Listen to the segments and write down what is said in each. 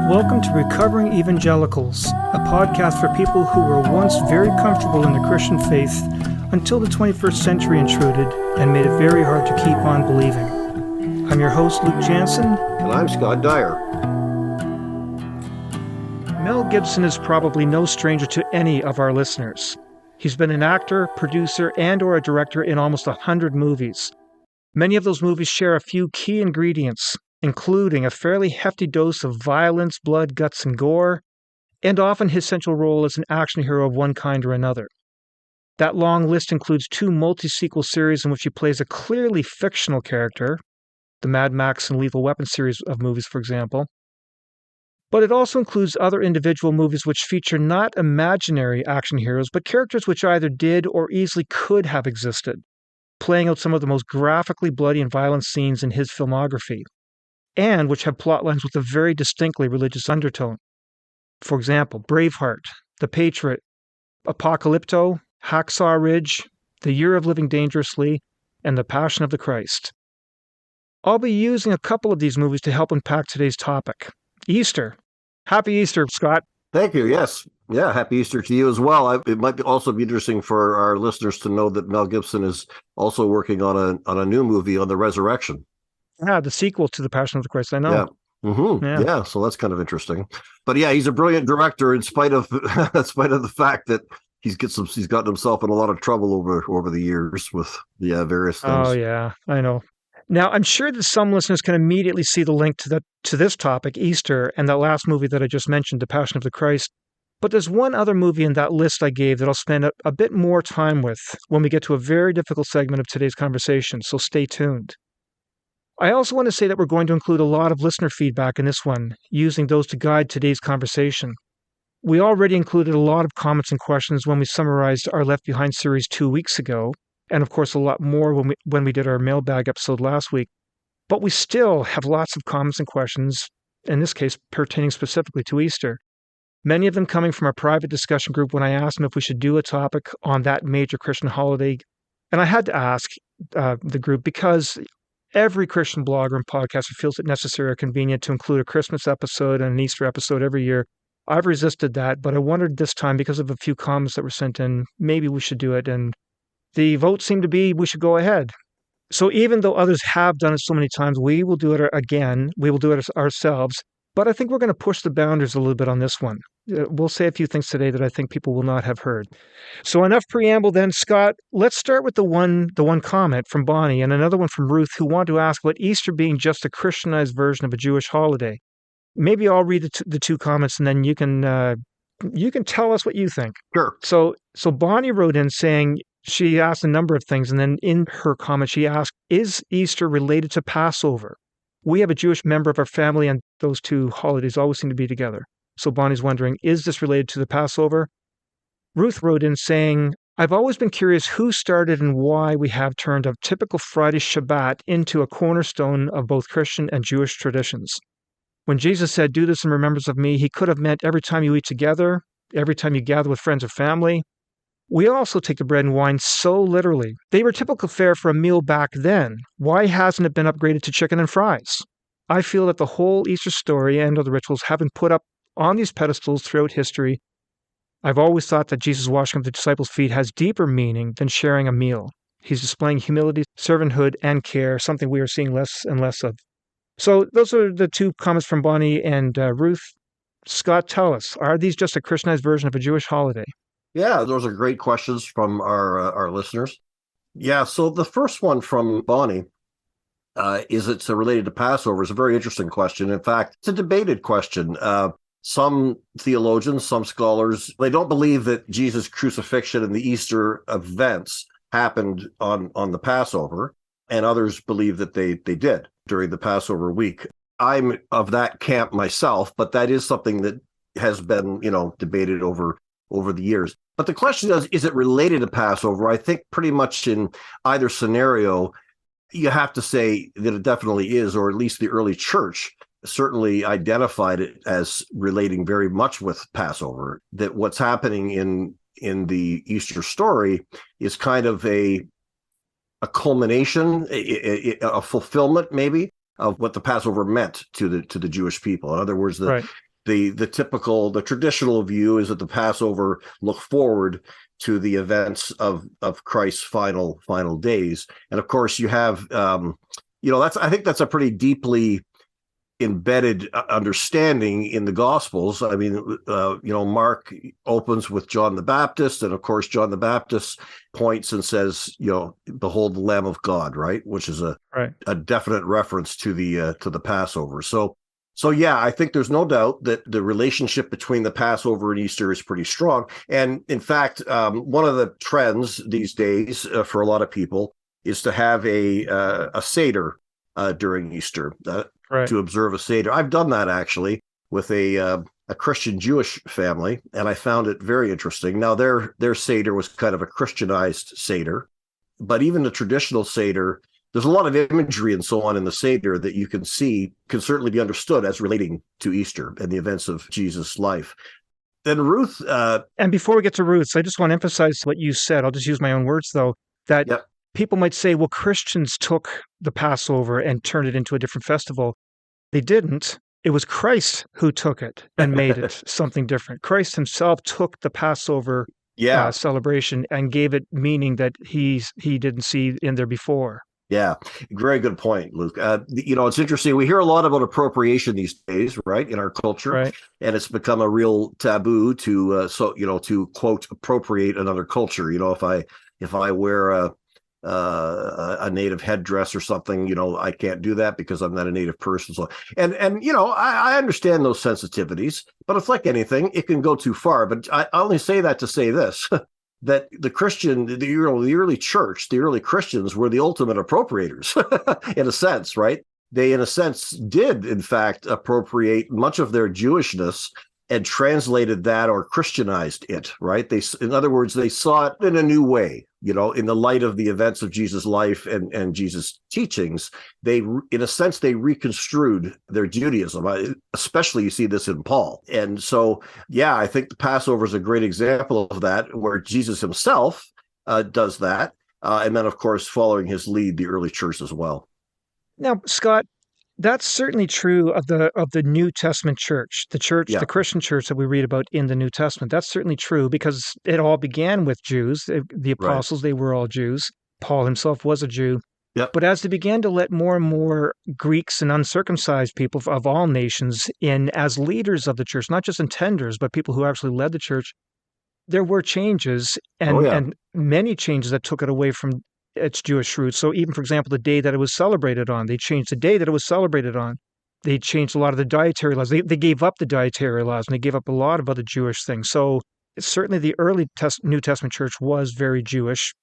Welcome to Recovering Evangelicals, a podcast for people who were once very comfortable in the Christian faith until the 21st century intruded and made it very hard to keep on believing. I'm your host, Luke Jansen. And I'm Scott Dyer. Mel Gibson is probably no stranger to any of our listeners. He's been an actor, producer, and/or a director in almost 100 movies. Many of those movies share a few key ingredients, including a fairly hefty dose of violence, blood, guts, and gore, and often his central role as an action hero of one kind or another. That long list includes 2 multi-sequel series in which he plays a clearly fictional character, the Mad Max and Lethal Weapon series of movies, for example. But it also includes other individual movies which feature not imaginary action heroes, but characters which either did or easily could have existed, playing out some of the most graphically bloody and violent scenes in his filmography, and which have plot lines with a very distinctly religious undertone. For example, Braveheart, The Patriot, Apocalypto, Hacksaw Ridge, The Year of Living Dangerously, and The Passion of the Christ. I'll be using a couple of these movies to help unpack today's topic, Easter. Happy Easter, Scott. Thank you. Yes. Yeah. Happy Easter to you as well. It might also be interesting for our listeners to know that Mel Gibson is also working on a new movie on the resurrection. Yeah, the sequel to The Passion of the Christ, I know. Yeah. Mm-hmm. Yeah, so that's kind of interesting. But yeah, he's a brilliant director in spite of the fact that he's gotten himself in a lot of trouble over the years with various things. Oh yeah, I know. Now, I'm sure that some listeners can immediately see the link to this topic, Easter, and that last movie that I just mentioned, The Passion of the Christ. But there's one other movie in that list I gave that I'll spend a bit more time with when we get to a very difficult segment of today's conversation, so stay tuned. I also want to say that we're going to include a lot of listener feedback in this one, using those to guide today's conversation. We already included a lot of comments and questions when we summarized our Left Behind series 2 weeks ago, and of course a lot more when we did our mailbag episode last week. But we still have lots of comments and questions, in this case pertaining specifically to Easter. Many of them coming from our private discussion group when I asked them if we should do a topic on that major Christian holiday. And I had to ask the group because every Christian blogger and podcaster feels it necessary or convenient to include a Christmas episode and an Easter episode every year. I've resisted that, but I wondered this time, because of a few comments that were sent in, maybe we should do it. And the vote seemed to be we should go ahead. So even though others have done it so many times, we will do it again. We will do it ourselves. But I think we're going to push the boundaries a little bit on this one. We'll say a few things today that I think people will not have heard. So enough preamble then, Scott. Let's start with the one comment from Bonnie and another one from Ruth, who want to ask about Easter being just a Christianized version of a Jewish holiday. Maybe I'll read the 2 comments and then you can tell us what you think. Sure. So Bonnie wrote in saying she asked a number of things, and then in her comment she asked, is Easter related to Passover? We have a Jewish member of our family, and those 2 holidays always seem to be together. So Bonnie's wondering, is this related to the Passover? Ruth wrote in saying, I've always been curious who started and why we have turned a typical Friday Shabbat into a cornerstone of both Christian and Jewish traditions. When Jesus said, do this in remembrance of me, he could have meant every time you eat together, every time you gather with friends or family. We also take the bread and wine so literally. They were typical fare for a meal back then. Why hasn't it been upgraded to chicken and fries? I feel that the whole Easter story and other rituals have been put up on these pedestals throughout history. I've always thought that Jesus washing of the disciples' feet has deeper meaning than sharing a meal. He's displaying humility, servanthood, and care, something we are seeing less and less of. So those are the 2 comments from Bonnie and Ruth. Scott, tell us, are these just a Christianized version of a Jewish holiday? Yeah, those are great questions from our listeners. Yeah, so the first one from Bonnie, is it related to Passover, is a very interesting question. In fact, it's a debated question. Some theologians, some scholars, they don't believe that Jesus' crucifixion and the Easter events happened on the Passover, and others believe that they did during the Passover week. I'm of that camp myself, but that is something that has been, debated over the years. But the question is it related to Passover? I think pretty much in either scenario, you have to say that it definitely is, or at least the early church certainly identified it as relating very much with Passover, that what's happening in the Easter story is kind of a culmination, a fulfillment maybe of what the Passover meant to the Jewish people. In other words, Right. the traditional view is that the Passover looked forward to the events of Christ's final days. And of course, you have I think that's a pretty deeply embedded understanding in the Gospels. I mean, Mark opens with John the Baptist, and of course, John the Baptist points and says, "Behold the Lamb of God," right, which is a definite reference to the Passover. So yeah, I think there's no doubt that the relationship between the Passover and Easter is pretty strong. And in fact, one of the trends these days for a lot of people is to have a Seder during Easter, to observe a Seder. I've done that actually with a Christian Jewish family, and I found it very interesting. Now, their Seder was kind of a Christianized Seder, but even the traditional Seder, there's a lot of imagery and so on in the Seder that you can see can certainly be understood as relating to Easter and the events of Jesus' life. Then Ruth... and before we get to Ruth, I just want to emphasize what you said. I'll just use my own words, though, that people might say, well, Christians took the Passover and turned it into a different festival. They didn't. It was Christ who took it and made it something different. Christ himself took the Passover celebration and gave it meaning that he didn't see in there before. Yeah, very good point, Luke. It's interesting. We hear a lot about appropriation these days, right, in our culture, right. And it's become a real taboo to quote appropriate another culture. If I wear a native headdress or something, I can't do that because I'm not a native person. So, and I understand those sensitivities, but it's like anything, it can go too far. But I only say that to say this. That the early church, the early Christians were the ultimate appropriators in a sense, right? They, in a sense, did, in fact, appropriate much of their Jewishness and translated that or Christianized it, right? In other words, they saw it in a new way, in the light of the events of Jesus' life and Jesus' teachings. They, in a sense, they reconstrued their Judaism. Especially you see this in Paul. And so, yeah, I think the Passover is a great example of that, where Jesus himself does that. And then, of course, following his lead, the early church as well. Now, Scott, that's certainly true of the New Testament church, the Christian church that we read about in the New Testament. That's certainly true because it all began with Jews. The apostles, They were all Jews. Paul himself was a Jew. Yep. But as they began to let more and more Greeks and uncircumcised people of all nations in as leaders of the church, not just intenders, but people who actually led the church, there were changes and many changes that took it away from its Jewish roots. So even, for example, the day that it was celebrated on, they changed the day that it was celebrated on. They changed a lot of the dietary laws. They gave up the dietary laws, and they gave up a lot of other Jewish things. So certainly the early New Testament church was very Jewish,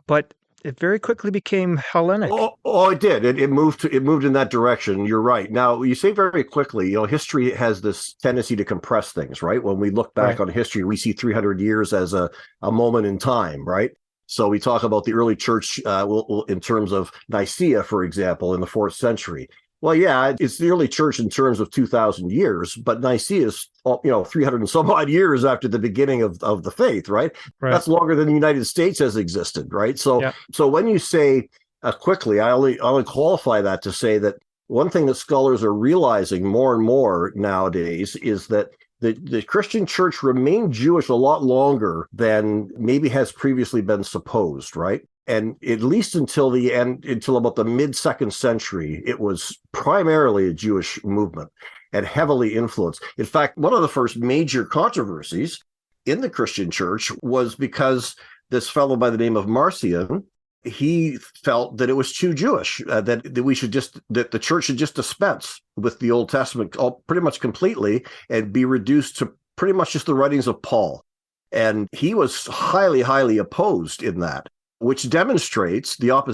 but it very quickly became Hellenic. Oh, it did. It moved in that direction. You're right. Now, you say very quickly, history has this tendency to compress things, right? When we look back on history, we see 300 years as a moment in time, right? So we talk about the early church in terms of Nicaea, for example, in the 4th century. Well, yeah, it's the early church in terms of 2,000 years, but Nicaea is 300 and some odd years after the beginning of the faith, right? That's longer than the United States has existed, right? So when you say quickly, I only qualify that to say that one thing that scholars are realizing more and more nowadays is that the Christian church remained Jewish a lot longer than maybe has previously been supposed, right? And at least until about the mid-2nd century, it was primarily a Jewish movement and heavily influenced. In fact, one of the first major controversies in the Christian church was because this fellow by the name of Marcion, he felt that it was too Jewish, that the church should just dispense with the Old Testament pretty much completely and be reduced to pretty much just the writings of Paul. And he was highly, highly opposed in that, which demonstrates that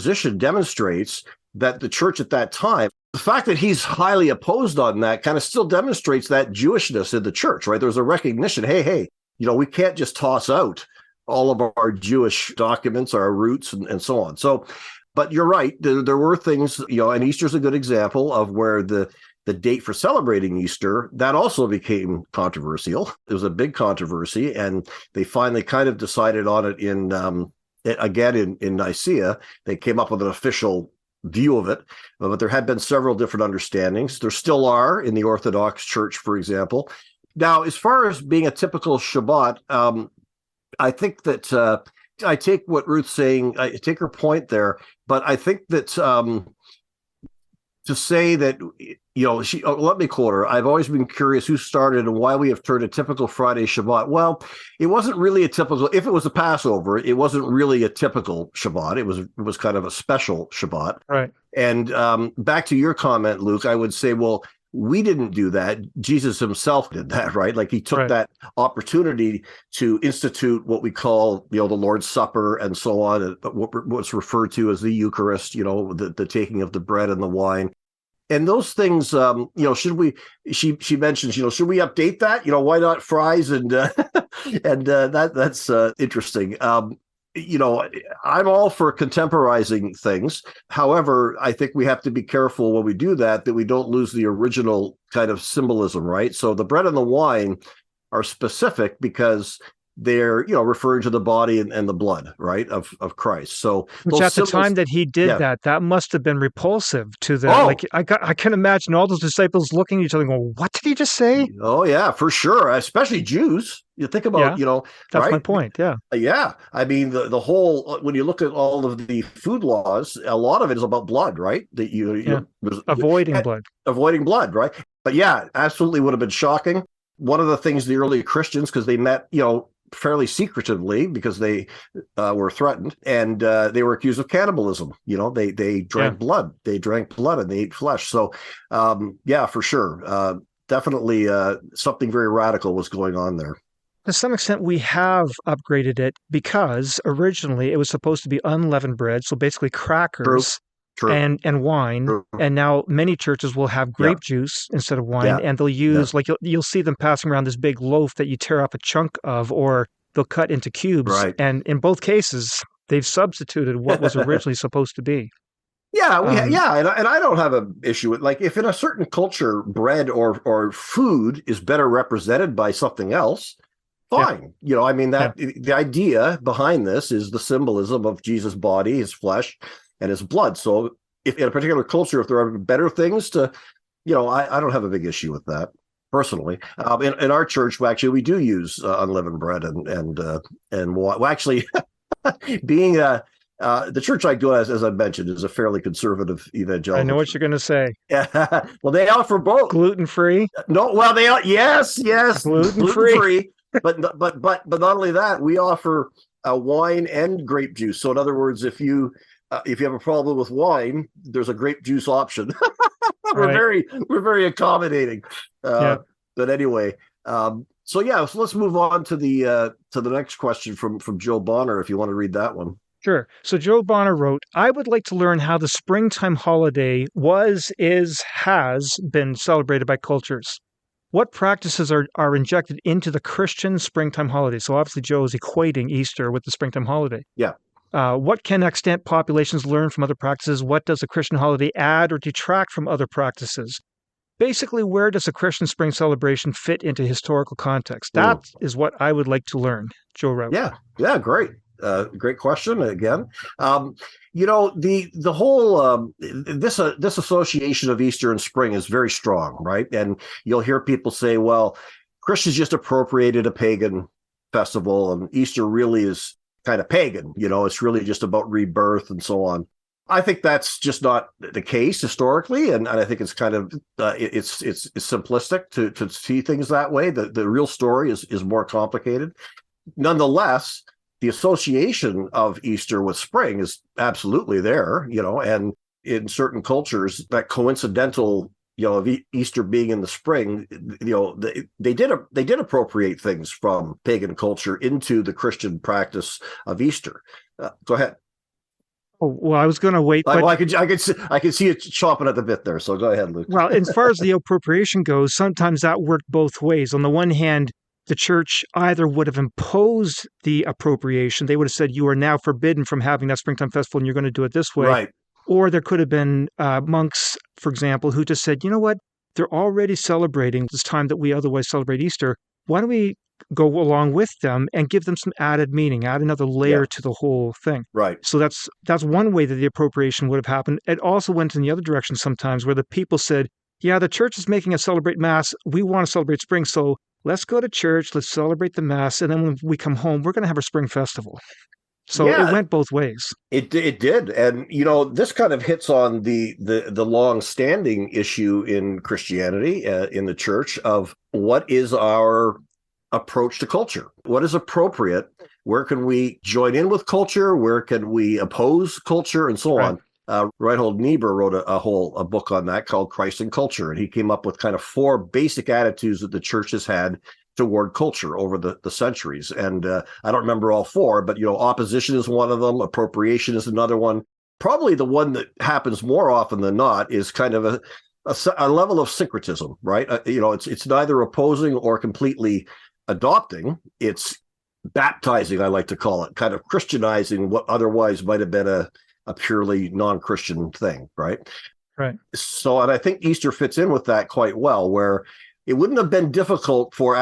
the church at that time, the fact that he's highly opposed on that kind of still demonstrates that Jewishness in the church, right? There's a recognition, hey, we can't just toss out all of our Jewish documents, our roots, and so on. So, but you're right. There were things, and Easter's a good example of where the date for celebrating Easter, that also became controversial. It was a big controversy, and they finally kind of decided on it in Nicaea. They came up with an official view of it, but there had been several different understandings. There still are in the Orthodox Church, for example. Now, as far as being a typical Shabbat, I think that I take what Ruth's saying. I take her point there, but I think that to say that, let me quote her. I've always been curious who started and why we have turned a typical Friday Shabbat. Well, it wasn't really a typical. If it was a Passover, it wasn't really a typical Shabbat. It was kind of a special Shabbat. Right. And back to your comment, Luke, I would say, well, we didn't do that. Jesus himself did that, right? Like he took that opportunity to institute what we call, the Lord's Supper and so on, what's referred to as the Eucharist, the taking of the bread and the wine. And those things, should we, she mentions, should we update that? Why not fries? And, that's interesting. I'm all for contemporizing things. However, I think we have to be careful when we do that we don't lose the original kind of symbolism, right? So the bread and the wine are specific because they're, referring to the body and the blood, right, of Christ. So which at the time that he did that must have been repulsive to them. Oh. Like I can imagine all those disciples looking at each other and going, what did he just say? Oh yeah, for sure. Especially Jews. You think about, that's right? my point. Yeah. Yeah. I mean, the whole, when you look at all of the food laws, a lot of it is about blood, right? That avoiding blood. Avoiding blood, right? But yeah, absolutely would have been shocking. One of the things the early Christians, because they met, fairly secretively because they were threatened, and they were accused of cannibalism. They drank blood. They drank blood and they ate flesh. So for sure. Definitely something very radical was going on there. To some extent, we have upgraded it because originally it was supposed to be unleavened bread, so basically crackers. True. And wine. True. And now many churches will have grape juice instead of wine, and they'll use like you'll see them passing around this big loaf that you tear off a chunk of, or they'll cut into cubes. Right. And in both cases, they've substituted what was originally supposed to be. Yeah, and I don't have an issue with, like, if in a certain culture bread or food is better represented by something else, fine. The idea behind this is the symbolism of Jesus' body, his flesh, and his blood. So if in a particular culture, if there are better things to, I don't have a big issue with that personally. In our church, we do use unleavened bread and well, actually, being the church I go as I mentioned, is a fairly conservative evangelical. I know what you're going to say. Yeah. Well, they offer both. Gluten-free? No. Well, yes. Gluten-free. but not only that, we offer wine and grape juice. So in other words, if you have a problem with wine, there's a grape juice option. We're very accommodating. But anyway, so let's move on to the next question from Joe Bonner, if you want to read that one. Sure. So Joe Bonner wrote, I would like to learn how the springtime holiday has been celebrated by cultures. What practices are injected into the Christian springtime holiday? So obviously Joe is equating Easter with the springtime holiday. Yeah. What can extant populations learn from other practices? What does a Christian holiday add or detract from other practices? Basically, where does a Christian spring celebration fit into historical context? That is what I would like to learn, Joe wrote. Yeah, great. Great question again. The whole this association of Easter and spring is very strong, right? And you'll hear people say, well, Christians just appropriated a pagan festival, and Easter really is kind of pagan. It's really just about rebirth and so on. I think that's just not the case historically, and I think it's kind of it's simplistic to see things that way. The real story is more complicated. Nonetheless, the association of Easter with spring is absolutely there, and in certain cultures, that coincidental, of Easter being in the spring, they did appropriate things from pagan culture into the Christian practice of Easter. Go ahead. Oh, well, I was going to wait. But I could see it chomping at the bit there. So go ahead, Luke. Well, as far as the appropriation goes, sometimes that worked both ways. On the one hand, the church either would have imposed the appropriation. They would have said, you are now forbidden from having that springtime festival and you're going to do it this way. Right. Or there could have been monks, for example, who just said, you know what? They're already celebrating this time that we otherwise celebrate Easter. Why don't we go along with them and give them some added meaning, add another layer to the whole thing? Right. So that's one way that the appropriation would have happened. It also went in the other direction sometimes, where the people said, yeah, the church is making us celebrate Mass. We want to celebrate spring, so let's go to church, let's celebrate the Mass, and then when we come home, we're going to have a spring festival. So it Yeah, went both ways. it did, and this kind of hits on the long-standing issue in Christianity, in the church, of what is our approach to culture? What is appropriate? Where can we join in with culture? Where can we oppose culture, and so Right. on? Reinhold Niebuhr wrote a book on that called Christ and Culture, and he came up with kind of 4 basic attitudes that the church has had toward culture over the centuries. And I don't remember all 4, but opposition is one of them. Appropriation is another one. Probably the one that happens more often than not is kind of a level of syncretism, right? It's neither opposing or completely adopting. It's baptizing, I like to call it, kind of Christianizing what otherwise might have been a purely non-Christian thing, right? Right. So, and I think Easter fits in with that quite well, where it wouldn't have been difficult for,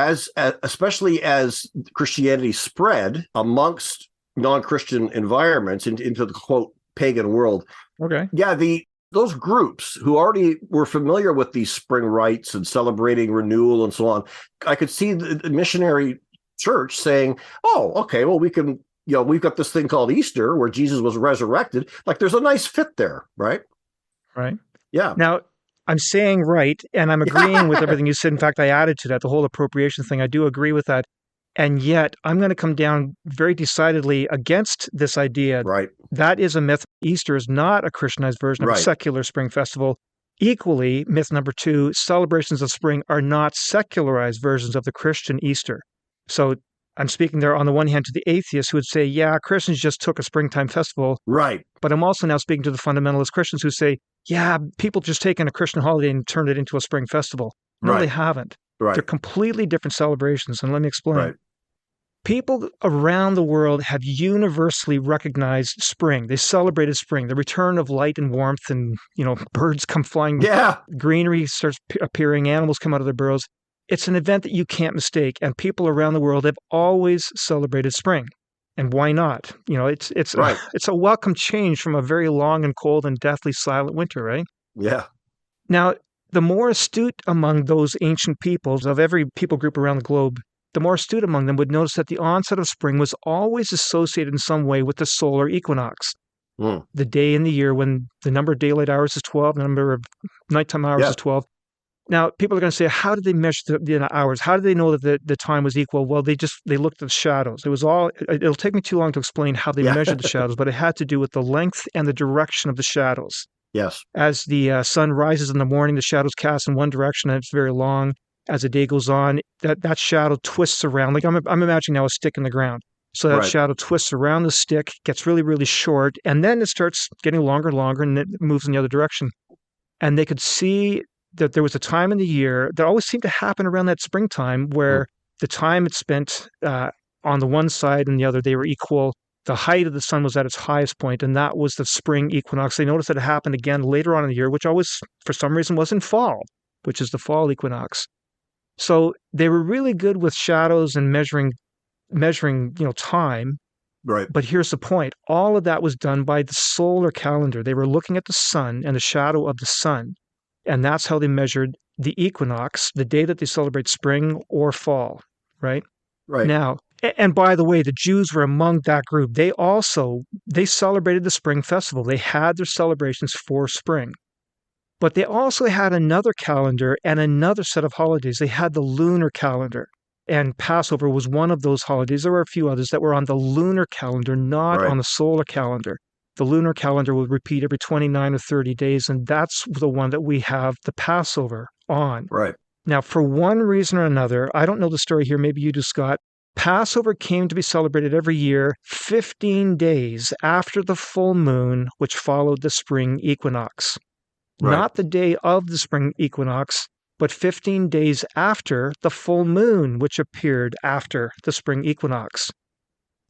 especially as Christianity spread amongst non-Christian environments into the quote pagan world. Okay. Yeah, those groups who already were familiar with these spring rites and celebrating renewal and so on, I could see the missionary church saying, "Oh, okay, well, we can, we've got this thing called Easter where Jesus was resurrected. Like, there's a nice fit there, right?" Right. Yeah. Now, I'm saying right, and I'm agreeing with everything you said. In fact, I added to that the whole appropriation thing. I do agree with that. And yet, I'm going to come down very decidedly against this idea. Right. That is a myth. Easter is not a Christianized version of a Right. secular spring festival. Equally, myth number 2, celebrations of spring are not secularized versions of the Christian Easter. So I'm speaking there on the one hand to the atheists who would say, yeah, Christians just took a springtime festival. Right. But I'm also now speaking to the fundamentalist Christians who say, yeah, people just taken a Christian holiday and turned it into a spring festival. No, they Right. haven't. Right. They're completely different celebrations. And let me explain. Right. People around the world have universally recognized spring. They celebrated spring, the return of light and warmth, and birds come flying. Yeah. Greenery starts appearing, animals come out of their burrows. It's an event that you can't mistake, and people around the world have always celebrated spring. And why not? It's Right. It's a welcome change from a very long and cold and deathly silent winter, right? Yeah. Now, the more astute among those ancient peoples of every people group around the globe, the more astute among them would notice that the onset of spring was always associated in some way with the solar equinox, the day in the year when the number of daylight hours is 12, the number of nighttime hours is 12. Now, people are going to say, how did they measure the hours? How did they know that the time was equal? Well, they looked at the shadows. It'll take me too long to explain how they measured the shadows, but it had to do with the length and the direction of the shadows. Yes. As the sun rises in the morning, the shadows cast in one direction and it's very long. As the day goes on, that shadow twists around. Like I'm imagining now a stick in the ground. So that shadow twists around the stick, gets really, really short, and then it starts getting longer and longer, and it moves in the other direction. And they could see that there was a time in the year that always seemed to happen around that springtime where the time it spent on the one side and the other, they were equal. The height of the sun was at its highest point, and that was the spring equinox. They noticed that it happened again later on in the year, which always, for some reason, was in fall, which is the fall equinox. So they were really good with shadows and measuring, time. Right. But here's the point. All of that was done by the solar calendar. They were looking at the sun and the shadow of the sun. And that's how they measured the equinox, the day that they celebrate spring or fall, right? Right. Now, and by the way, the Jews were among that group. They celebrated the spring festival. They had their celebrations for spring. But they also had another calendar and another set of holidays. They had the lunar calendar. And Passover was one of those holidays. There were a few others that were on the lunar calendar, not on the solar calendar. The lunar calendar will repeat every 29 or 30 days, and that's the one that we have the Passover on. Right. Now, for one reason or another, I don't know the story here, maybe you do, Scott, Passover came to be celebrated every year 15 days after the full moon, which followed the spring equinox. Right. Not the day of the spring equinox, but 15 days after the full moon, which appeared after the spring equinox.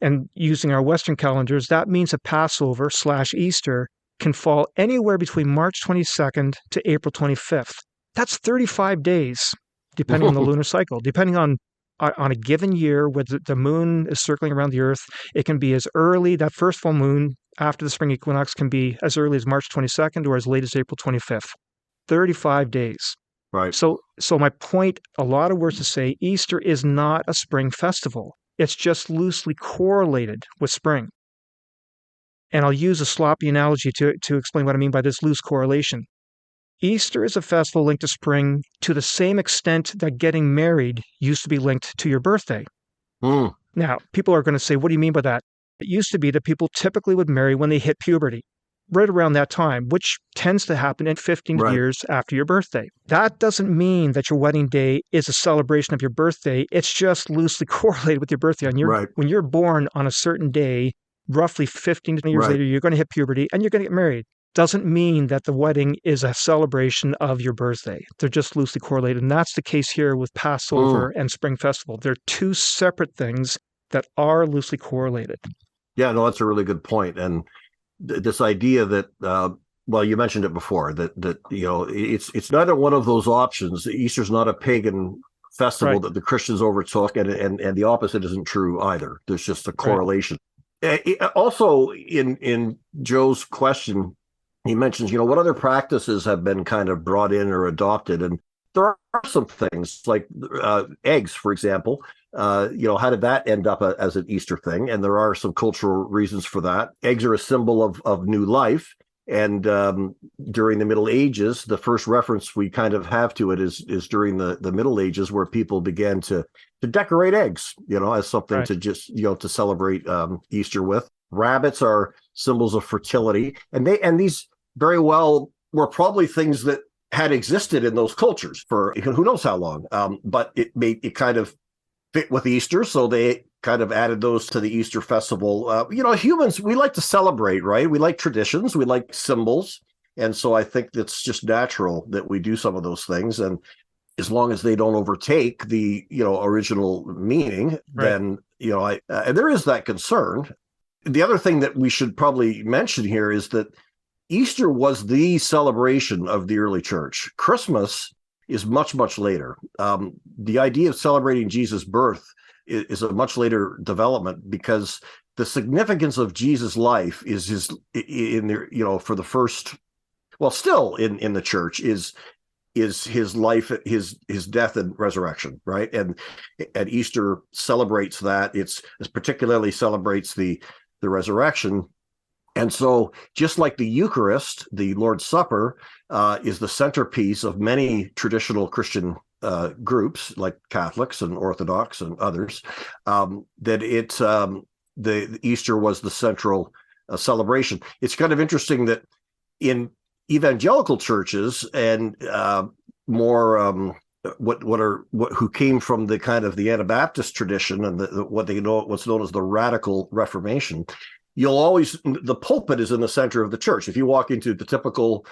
And using our Western calendars, that means a Passover/Easter can fall anywhere between March 22nd to April 25th. That's 35 days, depending on the lunar cycle. Depending on a given year where the moon is circling around the Earth, it can be as early, that first full moon after the spring equinox can be as early as March 22nd or as late as April 25th. 35 days. Right. So my point, a lot of words to say, Easter is not a spring festival. It's just loosely correlated with spring. And I'll use a sloppy analogy to explain what I mean by this loose correlation. Easter is a festival linked to spring to the same extent that getting married used to be linked to your birthday. Mm, Now, people are going to say, what do you mean by that? It used to be that people typically would marry when they hit puberty, right around that time, which tends to happen in 15 right. years after your birthday. That doesn't mean that your wedding day is a celebration of your birthday. It's just loosely correlated with your birthday. And Right. when you're born on a certain day, roughly 15 years Right. later, you're going to hit puberty and you're going to get married. Doesn't mean that the wedding is a celebration of your birthday. They're just loosely correlated. And that's the case here with Passover Mm. and Spring Festival. They're two separate things that are loosely correlated. Yeah, no, that's a really good point. And this idea that, well, you mentioned it before, that it's neither one of those options. Easter's not a pagan festival Right. that the Christians overtook, and the opposite isn't true either. There's just a Right. correlation. Also, in Joe's question, he mentions, what other practices have been kind of brought in or adopted, and there are some things like eggs, for example. How did that end up as an Easter thing? And there are some cultural reasons for that. Eggs are a symbol of new life. And during the Middle Ages, the first reference we kind of have to it is during the Middle Ages, where people began to decorate eggs, as something Right. to just, to celebrate Easter with. Rabbits are symbols of fertility. And these very well were probably things that had existed in those cultures for who knows how long. But it kind of fit with Easter, so they kind of added those to the Easter festival. Humans, we like to celebrate, right? We like traditions, we like symbols, and so I think it's just natural that we do some of those things. And as long as they don't overtake the original meaning, Right. then and there is that concern. The other thing that we should probably mention here is that Easter was the celebration of the early church. Christmas is much, much later. The idea of celebrating Jesus' birth is a much later development, because the significance of Jesus' life is in there, for the first, well, still in the church is his life, his death and resurrection, right? And Easter celebrates that. It particularly celebrates the resurrection. And so, just like the Eucharist, the Lord's Supper is the centerpiece of many traditional Christian groups, like Catholics and Orthodox and others, the Easter was the central celebration. It's kind of interesting that in evangelical churches and who came from the kind of the Anabaptist tradition and what's known as the Radical Reformation, the pulpit is in the center of the church. If you walk into the typical,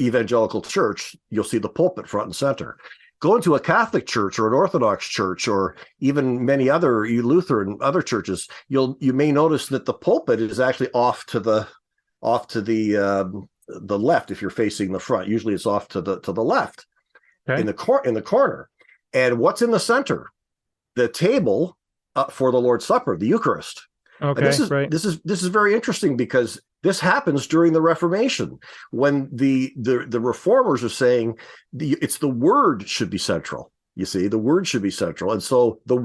evangelical church, you'll see the pulpit front and center. Go into a Catholic church or an Orthodox church, or even many other Lutheran other churches, you may notice that the pulpit is actually off to the left. If you're facing the front, usually it's off to the left, Okay. in the corner. And what's in the center? The table for the Lord's Supper, the Eucharist. Okay. And this is very interesting, because this happens during the Reformation, when the reformers are saying it's the Word should be central. You see, the Word should be central, and so the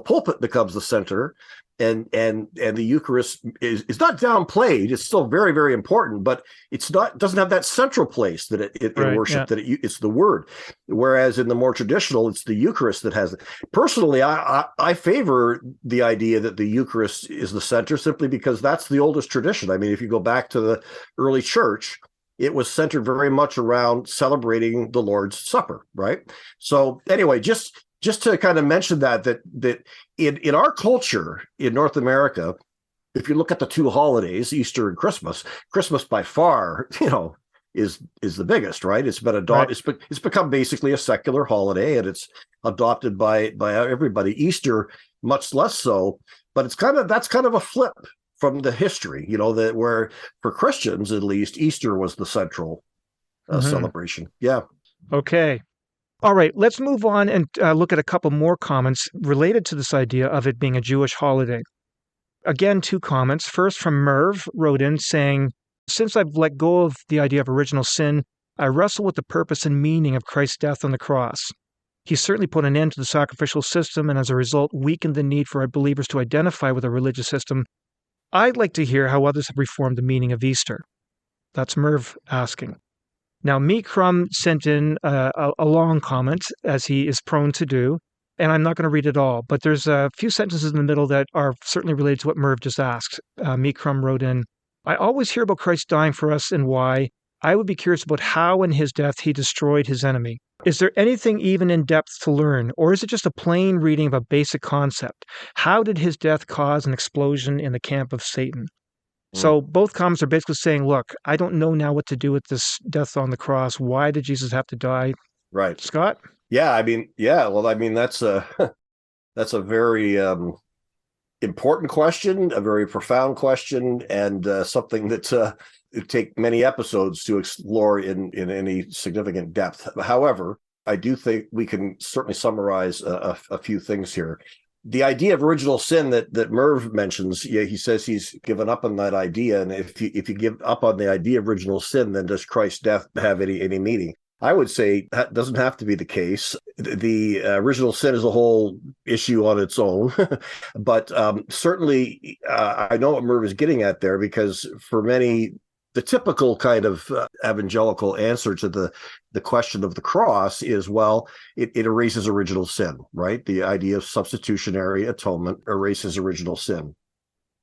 pulpit becomes the center, and the Eucharist is not downplayed. It's still very, very important, but doesn't have that central place that in worship, that it's the Word. Whereas in the more traditional, it's the Eucharist that has it. Personally, I favor the idea that the Eucharist is the center, simply because that's the oldest tradition. I mean, if you go back to the early church, it was centered very much around celebrating the Lord's Supper, right? So anyway, just to kind of mention that in our culture in North America, if you look at the two holidays, Easter and Christmas by far, is the biggest, right? It's been adopted. Right. It's become basically a secular holiday, and it's adopted by everybody. Easter, much less so, but that's kind of a flip from the history, that where for Christians, at least, Easter was the central celebration. Yeah. Okay. All right, let's move on and look at a couple more comments related to this idea of it being a Jewish holiday. Again, two comments. First, from Merv, wrote in saying, since I've let go of the idea of original sin, I wrestle with the purpose and meaning of Christ's death on the cross. He certainly put an end to the sacrificial system and as a result weakened the need for our believers to identify with a religious system. I'd like to hear how others have reformed the meaning of Easter. That's Merv asking. Now, Meek Crum sent in a long comment, as he is prone to do, and I'm not going to read it all, but there's a few sentences in the middle that are certainly related to what Merv just asked. Meek Crum wrote in, I always hear about Christ dying for us and why. I would be curious about how in his death he destroyed his enemy. Is there anything even in depth to learn, or is it just a plain reading of a basic concept? How did his death cause an explosion in the camp of Satan? So both comments are basically saying, look, I don't know now what to do with this death on the cross. Why did Jesus have to die? Right. Scott? Yeah, I mean, that's a that's a very important question, a very profound question, and something that it take many episodes to explore in any significant depth. However, I do think we can certainly summarize a few things here. The idea of original sin that Merv mentions, he says he's given up on that idea, and if you give up on the idea of original sin, then does Christ's death have any meaning? I would say that doesn't have to be the case. The original sin is a whole issue on its own, but certainly I know what Merv is getting at there, because for many, the typical kind of evangelical answer to the question of the cross is, well, it erases original sin, right? The idea of substitutionary atonement erases original sin.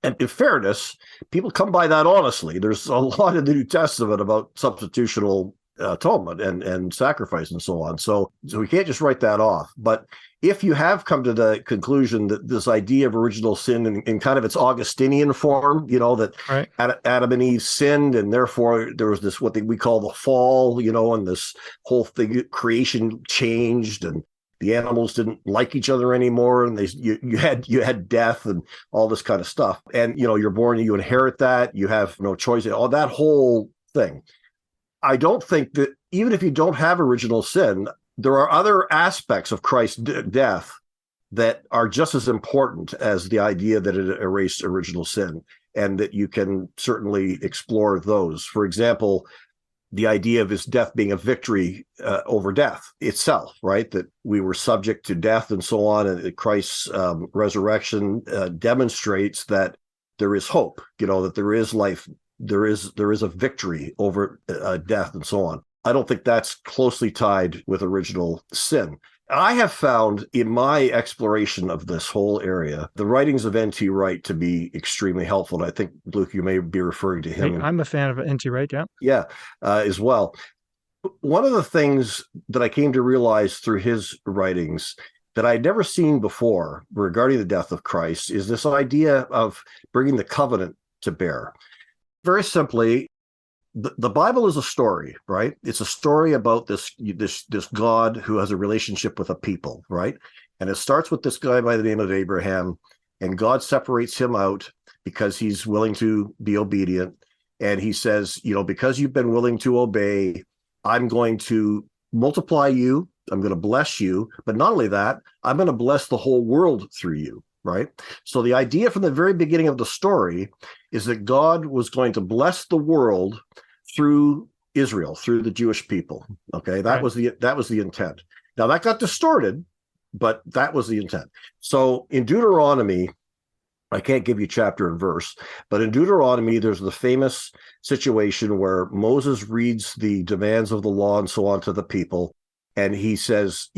And in fairness, people come by that honestly. There's a lot in the New Testament about substitutional atonement and sacrifice and so on. So we can't just write that off. But if you have come to the conclusion that this idea of original sin in kind of its Augustinian form, that right. Adam and Eve sinned, and therefore there was this what we call the fall, and this whole thing, creation changed, and the animals didn't like each other anymore, and you had death and all this kind of stuff. And you're born, you inherit that, you have no choice, all that whole thing. I don't think that even if you don't have original sin, there are other aspects of Christ's death that are just as important as the idea that it erased original sin, and that you can certainly explore those. For example, the idea of his death being a victory over death itself, right? That we were subject to death and so on, and Christ's resurrection demonstrates that there is hope, that there is life. There is a victory over death and so on. I don't think that's closely tied with original sin. I have found in my exploration of this whole area, the writings of N.T. Wright to be extremely helpful. And I think, Luke, you may be referring to him. I'm a fan of N.T. Wright, yeah. Yeah, as well. One of the things that I came to realize through his writings that I'd never seen before regarding the death of Christ is this idea of bringing the covenant to bear. Very simply, the Bible is a story, right? It's a story about this God who has a relationship with a people, right? And it starts with this guy by the name of Abraham, and God separates him out because he's willing to be obedient. And he says, because you've been willing to obey, I'm going to multiply you, I'm going to bless you, but not only that, I'm going to bless the whole world through you. Right. So the idea from the very beginning of the story is that God was going to bless the world through Israel, through the Jewish people. Okay, that was the intent. Now that got distorted, but that was the intent. So in Deuteronomy, I can't give you chapter and verse, but in Deuteronomy, there's the famous situation where Moses reads the demands of the law and so on to the people, and he says,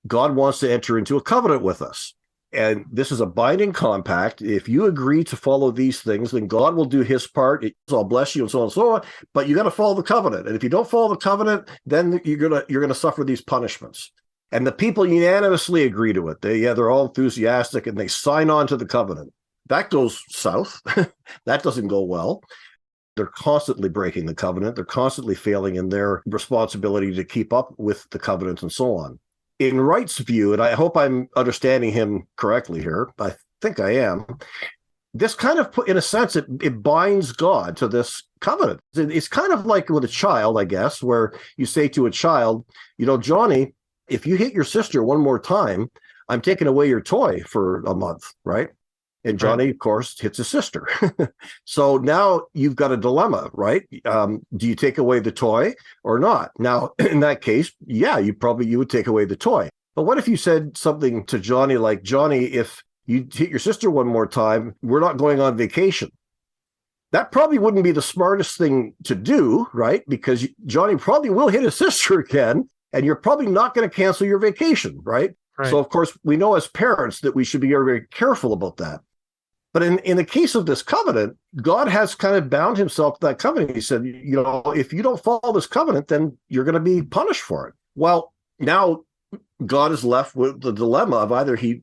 God wants to enter into a covenant with us. And this is a binding compact. If you agree to follow these things, then God will do his part. I'll bless you and so on and so on. But you got to follow the covenant. And if you don't follow the covenant, then you're gonna suffer these punishments. And the people unanimously agree to it. They're all enthusiastic and they sign on to the covenant. That goes south. That doesn't go well. They're constantly breaking the covenant. They're constantly failing in their responsibility to keep up with the covenant and so on. In Wright's view, and I hope I'm understanding him correctly here, I think I am, this kind of, in a sense, it binds God to this covenant. It's kind of like with a child, I guess, where you say to a child, Johnny, if you hit your sister one more time, I'm taking away your toy for a month, right? And Johnny, of course, hits his sister. So now you've got a dilemma, right? Do you take away the toy or not? Now, in that case, yeah, you would take away the toy. But what if you said something to Johnny like, Johnny, if you hit your sister one more time, we're not going on vacation. That probably wouldn't be the smartest thing to do, right? Because Johnny probably will hit his sister again, and you're probably not going to cancel your vacation, right? So, of course, we know as parents that we should be very, very careful about that. But in the case of this covenant, God has kind of bound himself to that covenant. He said, if you don't follow this covenant, then you're going to be punished for it. Well, now God is left with the dilemma of either he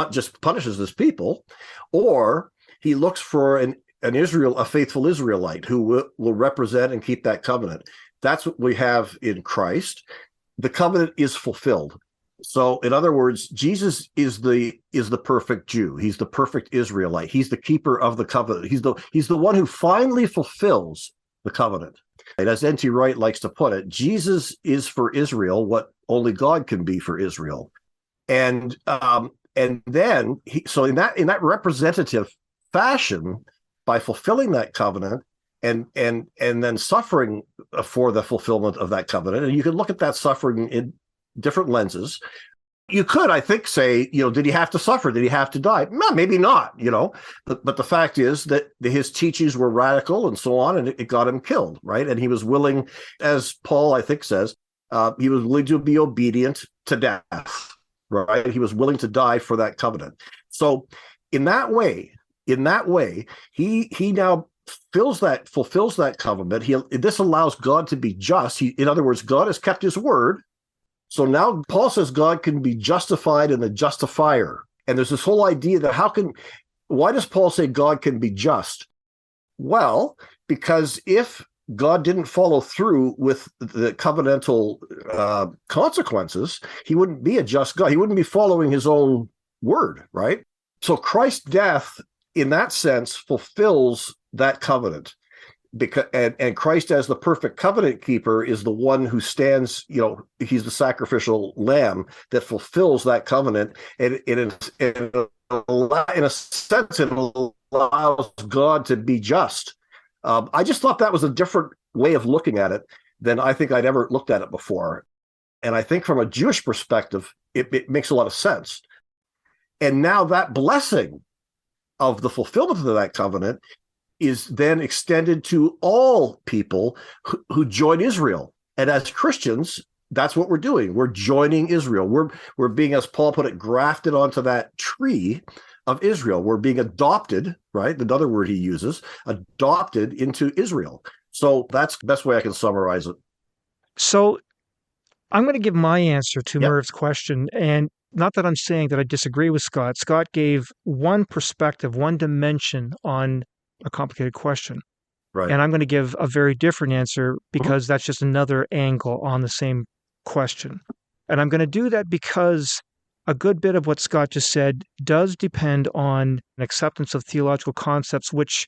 just punishes his people, or he looks for a faithful Israelite who will represent and keep that covenant. That's what we have in Christ. The covenant is fulfilled. So, in other words, Jesus is the perfect Jew. He's the perfect Israelite. He's the keeper of the covenant. He's the one who finally fulfills the covenant. And as N.T. Wright likes to put it, Jesus is for Israel what only God can be for Israel. And then so in that representative fashion, by fulfilling that covenant and then suffering for the fulfillment of that covenant, and you can look at that suffering in different lenses. You could, I think, say, did he have to suffer? Did he have to die? No, maybe not, But the fact is that his teachings were radical and so on, and it got him killed, right? And he was willing, as Paul, I think, says, he was willing to be obedient to death, right? He was willing to die for that covenant. So in that way, he now fulfills that covenant. This allows God to be just. In other words, God has kept his word. So now Paul says God can be justified and the justifier. And there's this whole idea that why does Paul say God can be just? Well, because if God didn't follow through with the covenantal consequences, he wouldn't be a just God. He wouldn't be following his own word, right? So Christ's death, in that sense, fulfills that covenant. And Christ, as the perfect covenant keeper, is the one who stands, he's the sacrificial lamb that fulfills that covenant. And in a sense, it allows God to be just. I just thought that was a different way of looking at it than I think I'd ever looked at it before. And I think from a Jewish perspective, it makes a lot of sense. And now that blessing of the fulfillment of that covenant is then extended to all people who join Israel. And as Christians, that's what we're doing. We're joining Israel. We're being, as Paul put it, grafted onto that tree of Israel. We're being adopted, right? Another word he uses, adopted into Israel. So that's the best way I can summarize it. So I'm going to give my answer to Merv's question. And not that I'm saying that I disagree with Scott. Scott gave one perspective, one dimension on a complicated question. Right. And I'm going to give a very different answer because that's just another angle on the same question. And I'm going to do that because a good bit of what Scott just said does depend on an acceptance of theological concepts, which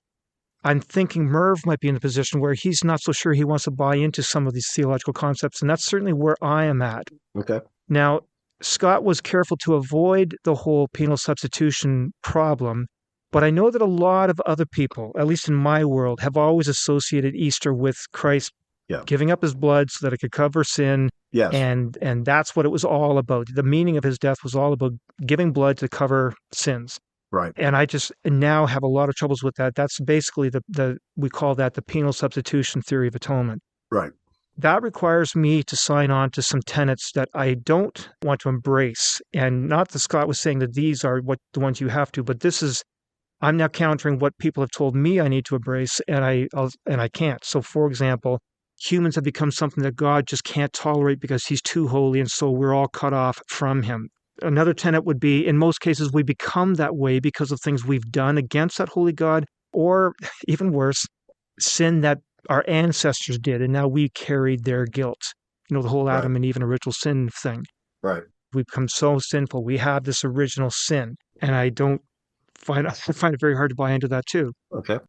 I'm thinking Merv might be in the position where he's not so sure he wants to buy into some of these theological concepts. And that's certainly where I am at. Okay. Now, Scott was careful to avoid the whole penal substitution problem. But I know that a lot of other people, at least in my world, have always associated Easter with Christ giving up his blood so that it could cover sin. Yes. And that's what it was all about. The meaning of his death was all about giving blood to cover sins. Right. And I just now have a lot of troubles with that. That's basically we call that the penal substitution theory of atonement. Right. That requires me to sign on to some tenets that I don't want to embrace. And not that Scott was saying that these are the ones you have to, but I'm now countering what people have told me I need to embrace, and I can't. So, for example, humans have become something that God just can't tolerate because he's too holy, and so we're all cut off from him. Another tenet would be, in most cases, we become that way because of things we've done against that holy God, or even worse, sin that our ancestors did, and now we carried their guilt. The whole Adam and Eve and original sin thing. Right. We become so sinful. We have this original sin, and I find it very hard to buy into that too. Okay.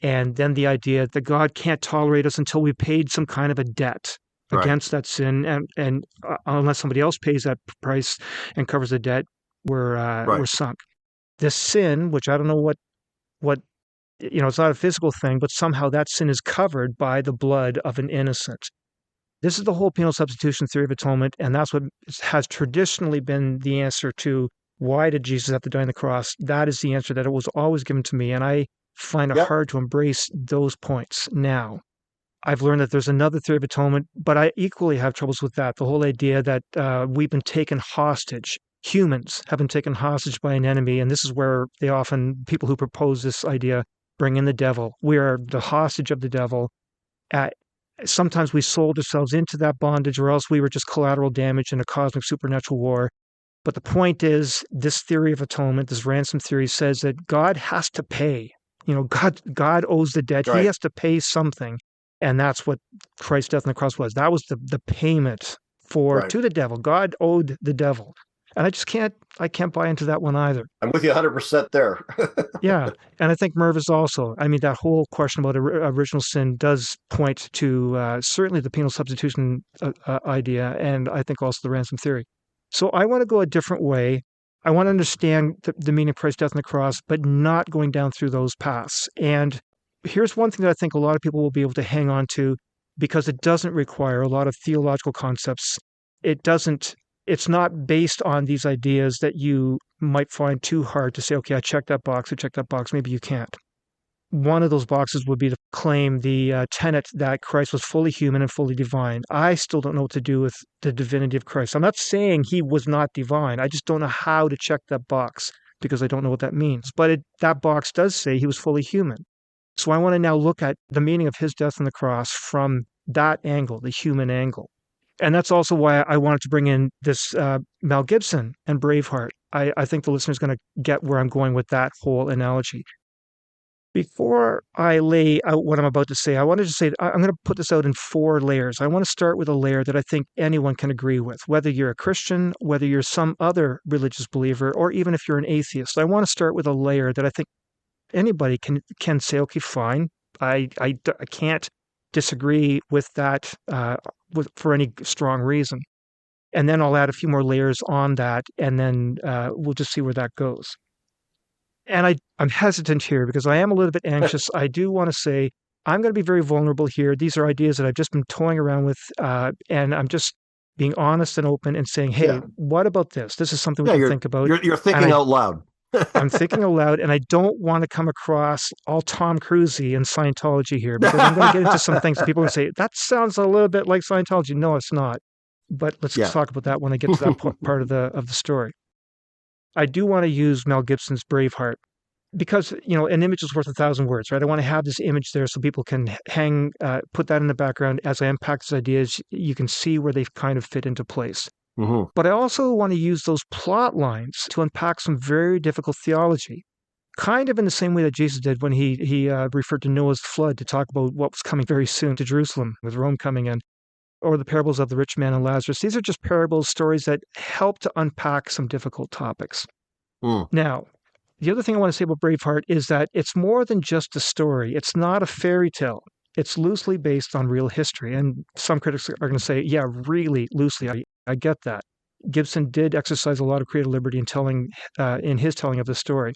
And then the idea that God can't tolerate us until we paid some kind of a debt against that sin, and unless somebody else pays that price and covers the debt, we're sunk. this sin, which I don't know what it's not a physical thing, but somehow that sin is covered by the blood of an innocent. This is the whole penal substitution theory of atonement, and that's what has traditionally been the answer to why did Jesus have to die on the cross. That is the answer that it was always given to me, and I find it Yep. hard to embrace those points now. I've learned that there's another theory of atonement, but I equally have troubles with that. The whole idea that we've been taken hostage. Humans have been taken hostage by an enemy, and this is where people who propose this idea bring in the devil. We are the hostage of the devil. Sometimes we sold ourselves into that bondage, or else we were just collateral damage in a cosmic supernatural war. But the point is, this theory of atonement, this ransom theory, says that God has to pay. God owes the debt. Right. He has to pay something. And that's what Christ's death on the cross was. That was the payment to the devil. God owed the devil. And I can't buy into that one either. I'm with you 100% there. Yeah. And I think Merv is also, that whole question about original sin does point to certainly the penal substitution idea, and I think also the ransom theory. So I want to go a different way. I want to understand the meaning of Christ's death on the cross, but not going down through those paths. And here's one thing that I think a lot of people will be able to hang on to, because it doesn't require a lot of theological concepts. It's not based on these ideas that you might find too hard to say, okay, I checked that box, maybe you can't. One of those boxes would be to claim the tenet that Christ was fully human and fully divine. I still don't know what to do with the divinity of Christ. I'm not saying he was not divine. I just don't know how to check that box because I don't know what that means. But that box does say he was fully human. So I want to now look at the meaning of his death on the cross from that angle, the human angle. And that's also why I wanted to bring in this Mel Gibson and Braveheart. I think the listener's going to get where I'm going with that whole analogy. Before I lay out what I'm about to say, I wanted to say that I'm going to put this out in 4 layers. I want to start with a layer that I think anyone can agree with, whether you're a Christian, whether you're some other religious believer, or even if you're an atheist. I want to start with a layer that I think anybody can say, okay, fine. I can't disagree with that for any strong reason. And then I'll add a few more layers on that, and then we'll just see where that goes. And I'm hesitant here because I am a little bit anxious. I do want to say I'm going to be very vulnerable here. These are ideas that I've just been toying around with, and I'm just being honest and open and saying, hey, what about this? This is something we can think about. You're thinking out loud. I'm thinking aloud, and I don't want to come across all Tom Cruise-y in Scientology here, because I'm going to get into some things that people will say, that sounds a little bit like Scientology. No, it's not. But let's talk about that when I get to that part of the story. I do want to use Mel Gibson's Braveheart, because, an image is worth 1,000 words, right? I want to have this image there so people can put that in the background. As I unpack these ideas, you can see where they kind of fit into place. Mm-hmm. But I also want to use those plot lines to unpack some very difficult theology, kind of in the same way that Jesus did when he referred to Noah's flood to talk about what was coming very soon to Jerusalem with Rome coming in, or the parables of the rich man and Lazarus. These are just parables, stories that help to unpack some difficult topics. Now, the other thing I want to say about Braveheart is that it's more than just a story. It's not a fairy tale. It's loosely based on real history. And some critics are going to say, yeah, really loosely. I get that. Gibson did exercise a lot of creative liberty in his telling of the story.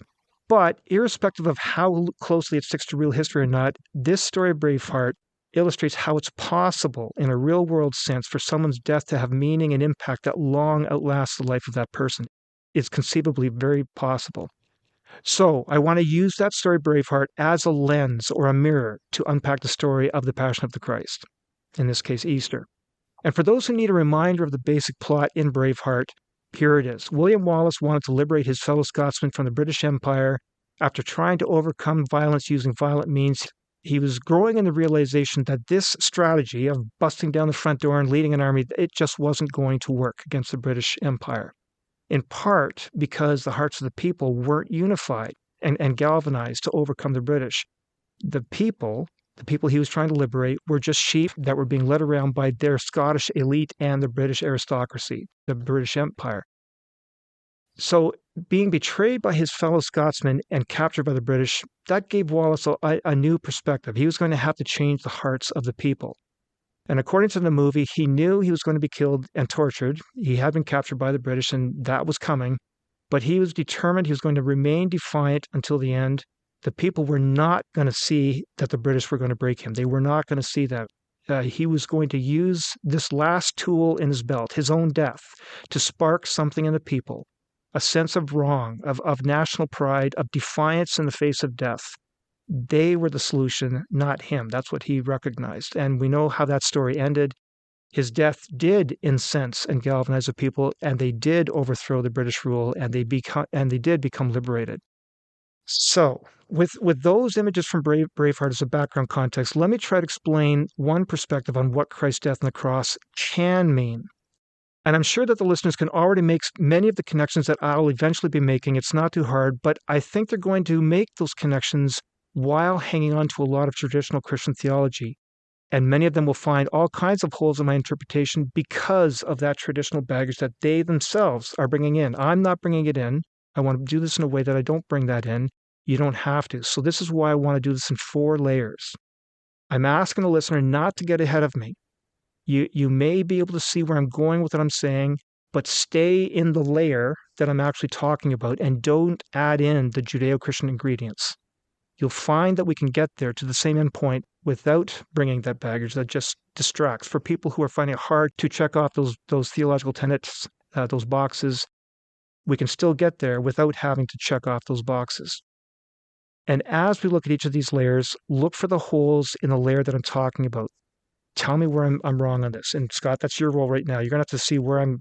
But irrespective of how closely it sticks to real history or not, this story of Braveheart illustrates how it's possible in a real-world sense for someone's death to have meaning and impact that long outlasts the life of that person. It's conceivably very possible. So I want to use that story, Braveheart, as a lens or a mirror to unpack the story of the Passion of the Christ, in this case, Easter. And for those who need a reminder of the basic plot in Braveheart, here it is. William Wallace wanted to liberate his fellow Scotsmen from the British Empire. After trying to overcome violence using violent means, he was growing in the realization that this strategy of busting down the front door and leading an army, it just wasn't going to work against the British Empire. In part because the hearts of the people weren't unified and galvanized to overcome the British. The people he was trying to liberate, were just sheep that were being led around by their Scottish elite and the British aristocracy, the British Empire. So being betrayed by his fellow Scotsmen and captured by the British, that gave Wallace a new perspective. He was going to have to change the hearts of the people. And according to the movie, he knew he was going to be killed and tortured. He had been captured by the British, and that was coming. But he was determined he was going to remain defiant until the end. The people were not going to see that the British were going to break him. They were not going to see that. He was going to use this last tool in his belt, his own death, to spark something in the people, a sense of wrong, of national pride, of defiance in the face of death. They were the solution, not him. That's what he recognized. And we know how that story ended. His death did incense and galvanize the people, and they did overthrow the British rule, and they did become liberated. So, with those images from Braveheart as a background context, let me try to explain one perspective on what Christ's death on the cross can mean. And I'm sure that the listeners can already make many of the connections that I'll eventually be making. It's not too hard, but I think they're going to make those connections while hanging on to a lot of traditional Christian theology. And many of them will find all kinds of holes in my interpretation because of that traditional baggage that they themselves are bringing in. I'm not bringing it in. I want to do this in a way that I don't bring that in. You don't have to. So this is why I want to do this in 4 layers. I'm asking the listener not to get ahead of me. You may be able to see where I'm going with what I'm saying, but stay in the layer that I'm actually talking about and don't add in the Judeo-Christian ingredients. You'll find that we can get there to the same endpoint without bringing that baggage that just distracts. For people who are finding it hard to check off those theological tenets, those boxes, we can still get there without having to check off those boxes. And as we look at each of these layers, look for the holes in the layer that I'm talking about. Tell me where I'm wrong on this. And Scott, that's your role right now. You're going to have to see where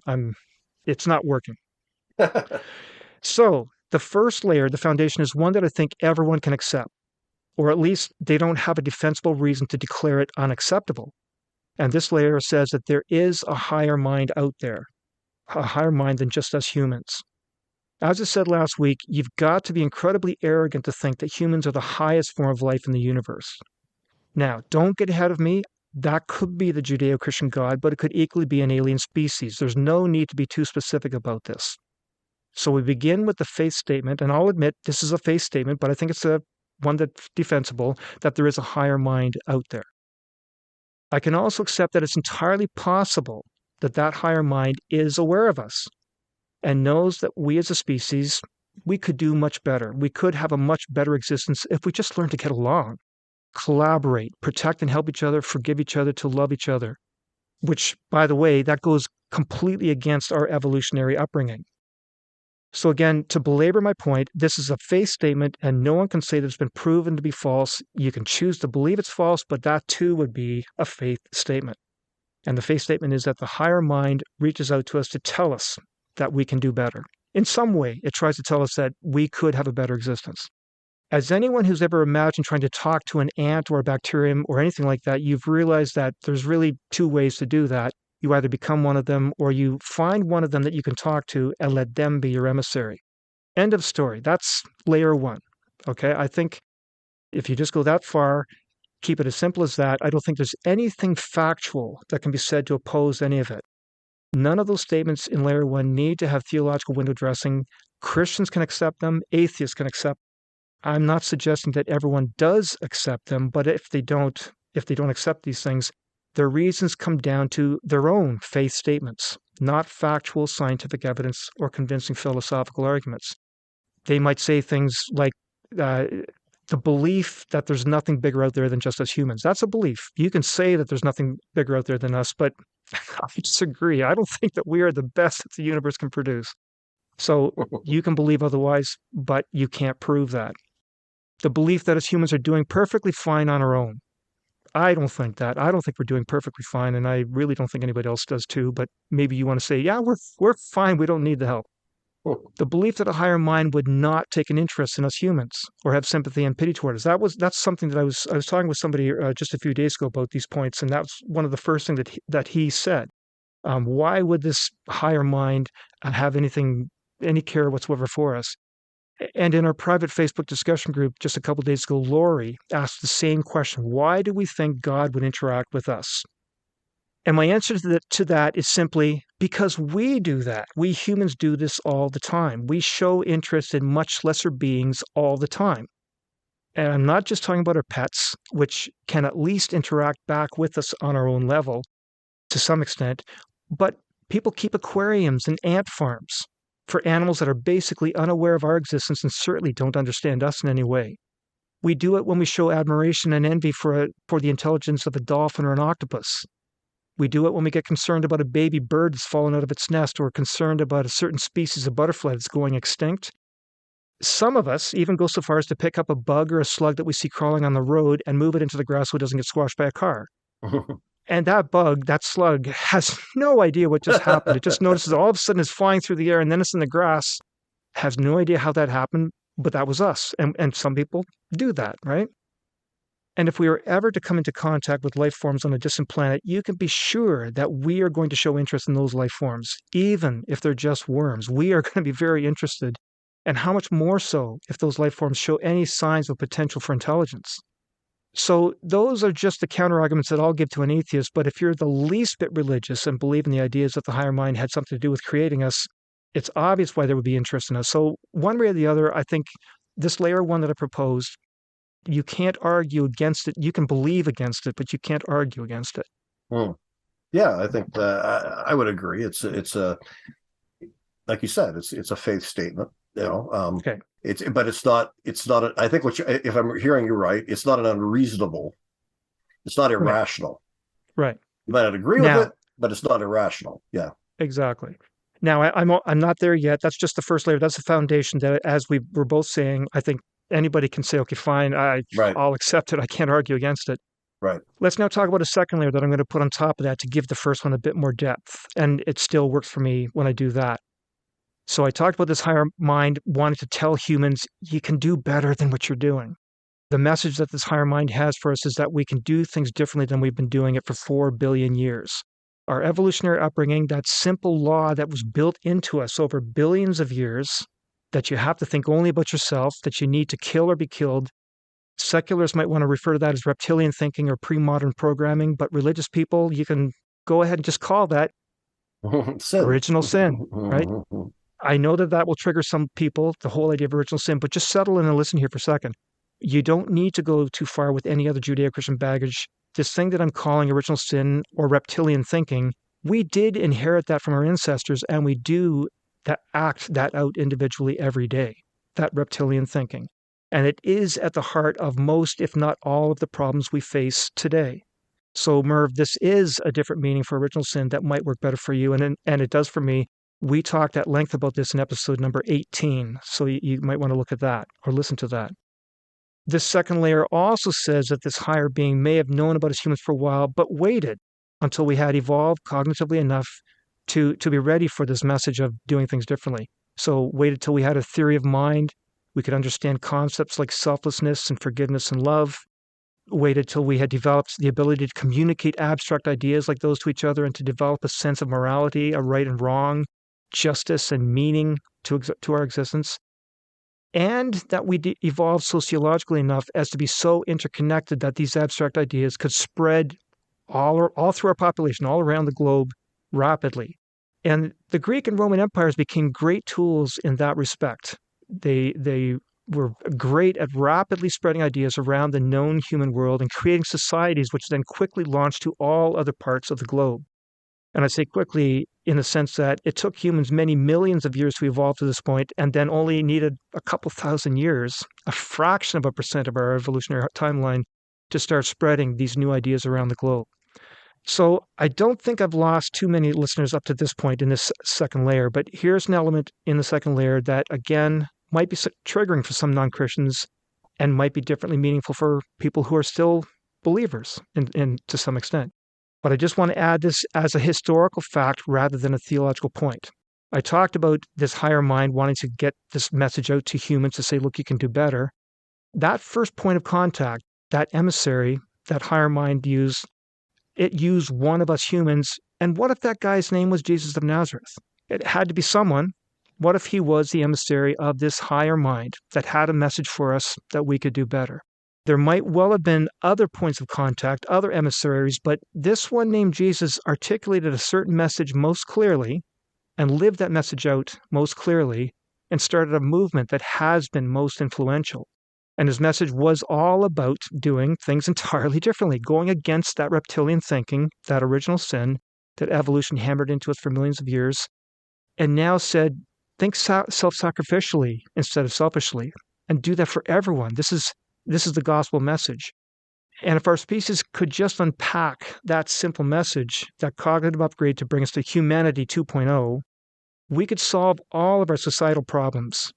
it's not working. So the first layer, the foundation, is one that I think everyone can accept, or at least they don't have a defensible reason to declare it unacceptable. And this layer says that there is a higher mind out there, a higher mind than just us humans. As I said last week, you've got to be incredibly arrogant to think that humans are the highest form of life in the universe. Now, don't get ahead of me. That could be the Judeo-Christian God, but it could equally be an alien species. There's no need to be too specific about this. So we begin with the faith statement, and I'll admit this is a faith statement, but I think it's one that's defensible, that there is a higher mind out there. I can also accept that it's entirely possible that that higher mind is aware of us and knows that we as a species, we could do much better. We could have a much better existence if we just learn to get along, collaborate, protect and help each other, forgive each other, to love each other, which, by the way, that goes completely against our evolutionary upbringing. So again, to belabor my point, this is a faith statement, and no one can say that it's been proven to be false. You can choose to believe it's false, but that too would be a faith statement. And the faith statement is that the higher mind reaches out to us to tell us that we can do better. In some way, it tries to tell us that we could have a better existence. As anyone who's ever imagined trying to talk to an ant or a bacterium or anything like that, you've realized that there's really 2 ways to do that. You either become one of them or you find one of them that you can talk to and let them be your emissary. End of story. That's layer 1. Okay, I think if you just go that far, keep it as simple as that. I don't think there's anything factual that can be said to oppose any of it. None of those statements in layer 1 need to have theological window dressing. Christians can accept them. Atheists can accept them. I'm not suggesting that everyone does accept them, but if they don't accept these things, their reasons come down to their own faith statements, not factual scientific evidence or convincing philosophical arguments. They might say things like the belief that there's nothing bigger out there than just us humans. That's a belief. You can say that there's nothing bigger out there than us, but I disagree. I don't think that we are the best that the universe can produce. So you can believe otherwise, but you can't prove that. The belief that us humans are doing perfectly fine on our own. I don't think that. I don't think we're doing perfectly fine, and I really don't think anybody else does too, but maybe you want to say, yeah, we're fine, we don't need the help. The belief that a higher mind would not take an interest in us humans or have sympathy and pity toward us. That's something that I was talking with somebody just a few days ago about these points, and that's one of the first things that he said. Why would this higher mind have any care whatsoever for us? And in our private Facebook discussion group just a couple of days ago, Lori asked the same question. Why do we think God would interact with us? And my answer to that is simply because we do that. We humans do this all the time. We show interest in much lesser beings all the time. And I'm not just talking about our pets, which can at least interact back with us on our own level to some extent, but people keep aquariums and ant farms. for animals that are basically unaware of our existence and certainly don't understand us in any way. We do it when we show admiration and envy for the intelligence of a dolphin or an octopus. We do it when we get concerned about a baby bird that's fallen out of its nest or concerned about a certain species of butterfly that's going extinct. Some of us even go so far as to pick up a bug or a slug that we see crawling on the road and move it into the grass so it doesn't get squashed by a car. And that bug, that slug, has no idea what just happened. It just notices all of a sudden it's flying through the air and then it's in the grass. Has no idea how that happened, but that was us. And some people do that, right? And if we are ever to come into contact with life forms on a distant planet, you can be sure that we are going to show interest in those life forms, even if they're just worms. We are going to be very interested. And how much more so if those life forms show any signs of potential for intelligence. So those are just the counter-arguments that I'll give to an atheist, but if you're the least bit religious and believe in the ideas that the higher mind had something to do with creating us, it's obvious why there would be interest in us. So one way or the other, I think this layer one that I proposed, you can't argue against it. You can believe against it, but you can't argue against it. Yeah, I think I would agree. It's a, like you said, it's a faith statement. Okay. It's not. I think if I'm hearing you right, it's not an unreasonable. It's not irrational. Right. You might not agree with it, but it's not irrational. Yeah. Exactly. Now I'm not there yet. That's just the first layer. That's the foundation that, as we were both saying, I think anybody can say, okay, fine, I'll accept it. I can't argue against it. Right. Let's now talk about a second layer that I'm going to put on top of that to give the first one a bit more depth. And it still works for me when I do that. So I talked about this higher mind wanting to tell humans, you can do better than what you're doing. The message that this higher mind has for us is that we can do things differently than we've been doing it for 4 billion years. Our evolutionary upbringing, that simple law that was built into us over billions of years, that you have to think only about yourself, that you need to kill or be killed. Secularists might want to refer to that as reptilian thinking or pre-modern programming, but religious people, you can go ahead and just call that original sin, right? I know that will trigger some people, the whole idea of original sin, but just settle in and listen here for a second. You don't need to go too far with any other Judeo-Christian baggage. This thing that I'm calling original sin or reptilian thinking, we did inherit that from our ancestors, and we do act that out individually every day, that reptilian thinking. And it is at the heart of most, if not all, of the problems we face today. So, Merv, this is a different meaning for original sin that might work better for you, and it does for me. We talked at length about this in episode number 18, so you might want to look at that or listen to that. This second layer also says that this higher being may have known about us humans for a while, but waited until we had evolved cognitively enough to be ready for this message of doing things differently. So waited till we had a theory of mind, we could understand concepts like selflessness and forgiveness and love, waited till we had developed the ability to communicate abstract ideas like those to each other and to develop a sense of morality, a right and wrong, justice and meaning to our existence, and that we evolved sociologically enough as to be so interconnected that these abstract ideas could spread all through our population, all around the globe rapidly. And the Greek and Roman empires became great tools in that respect. They were great at rapidly spreading ideas around the known human world and creating societies which then quickly launched to all other parts of the globe. And I say quickly in the sense that it took humans many millions of years to evolve to this point and then only needed a couple thousand years, a fraction of a percent of our evolutionary timeline, to start spreading these new ideas around the globe. So I don't think I've lost too many listeners up to this point in this second layer, but here's an element in the second layer that, again, might be triggering for some non-Christians and might be differently meaningful for people who are still believers in to some extent. But I just want to add this as a historical fact rather than a theological point. I talked about this higher mind wanting to get this message out to humans to say, look, you can do better. That first point of contact, that emissary, that higher mind used one of us humans. And what if that guy's name was Jesus of Nazareth? It had to be someone. What if he was the emissary of this higher mind that had a message for us that we could do better? There might well have been other points of contact, other emissaries, but this one named Jesus articulated a certain message most clearly and lived that message out most clearly and started a movement that has been most influential. And his message was all about doing things entirely differently, going against that reptilian thinking, that original sin that evolution hammered into us for millions of years, and now said, Think self-sacrificially instead of selfishly, and do that for everyone. This is the gospel message. And if our species could just unpack that simple message, that cognitive upgrade to bring us to humanity 2.0, we could solve all of our societal problems,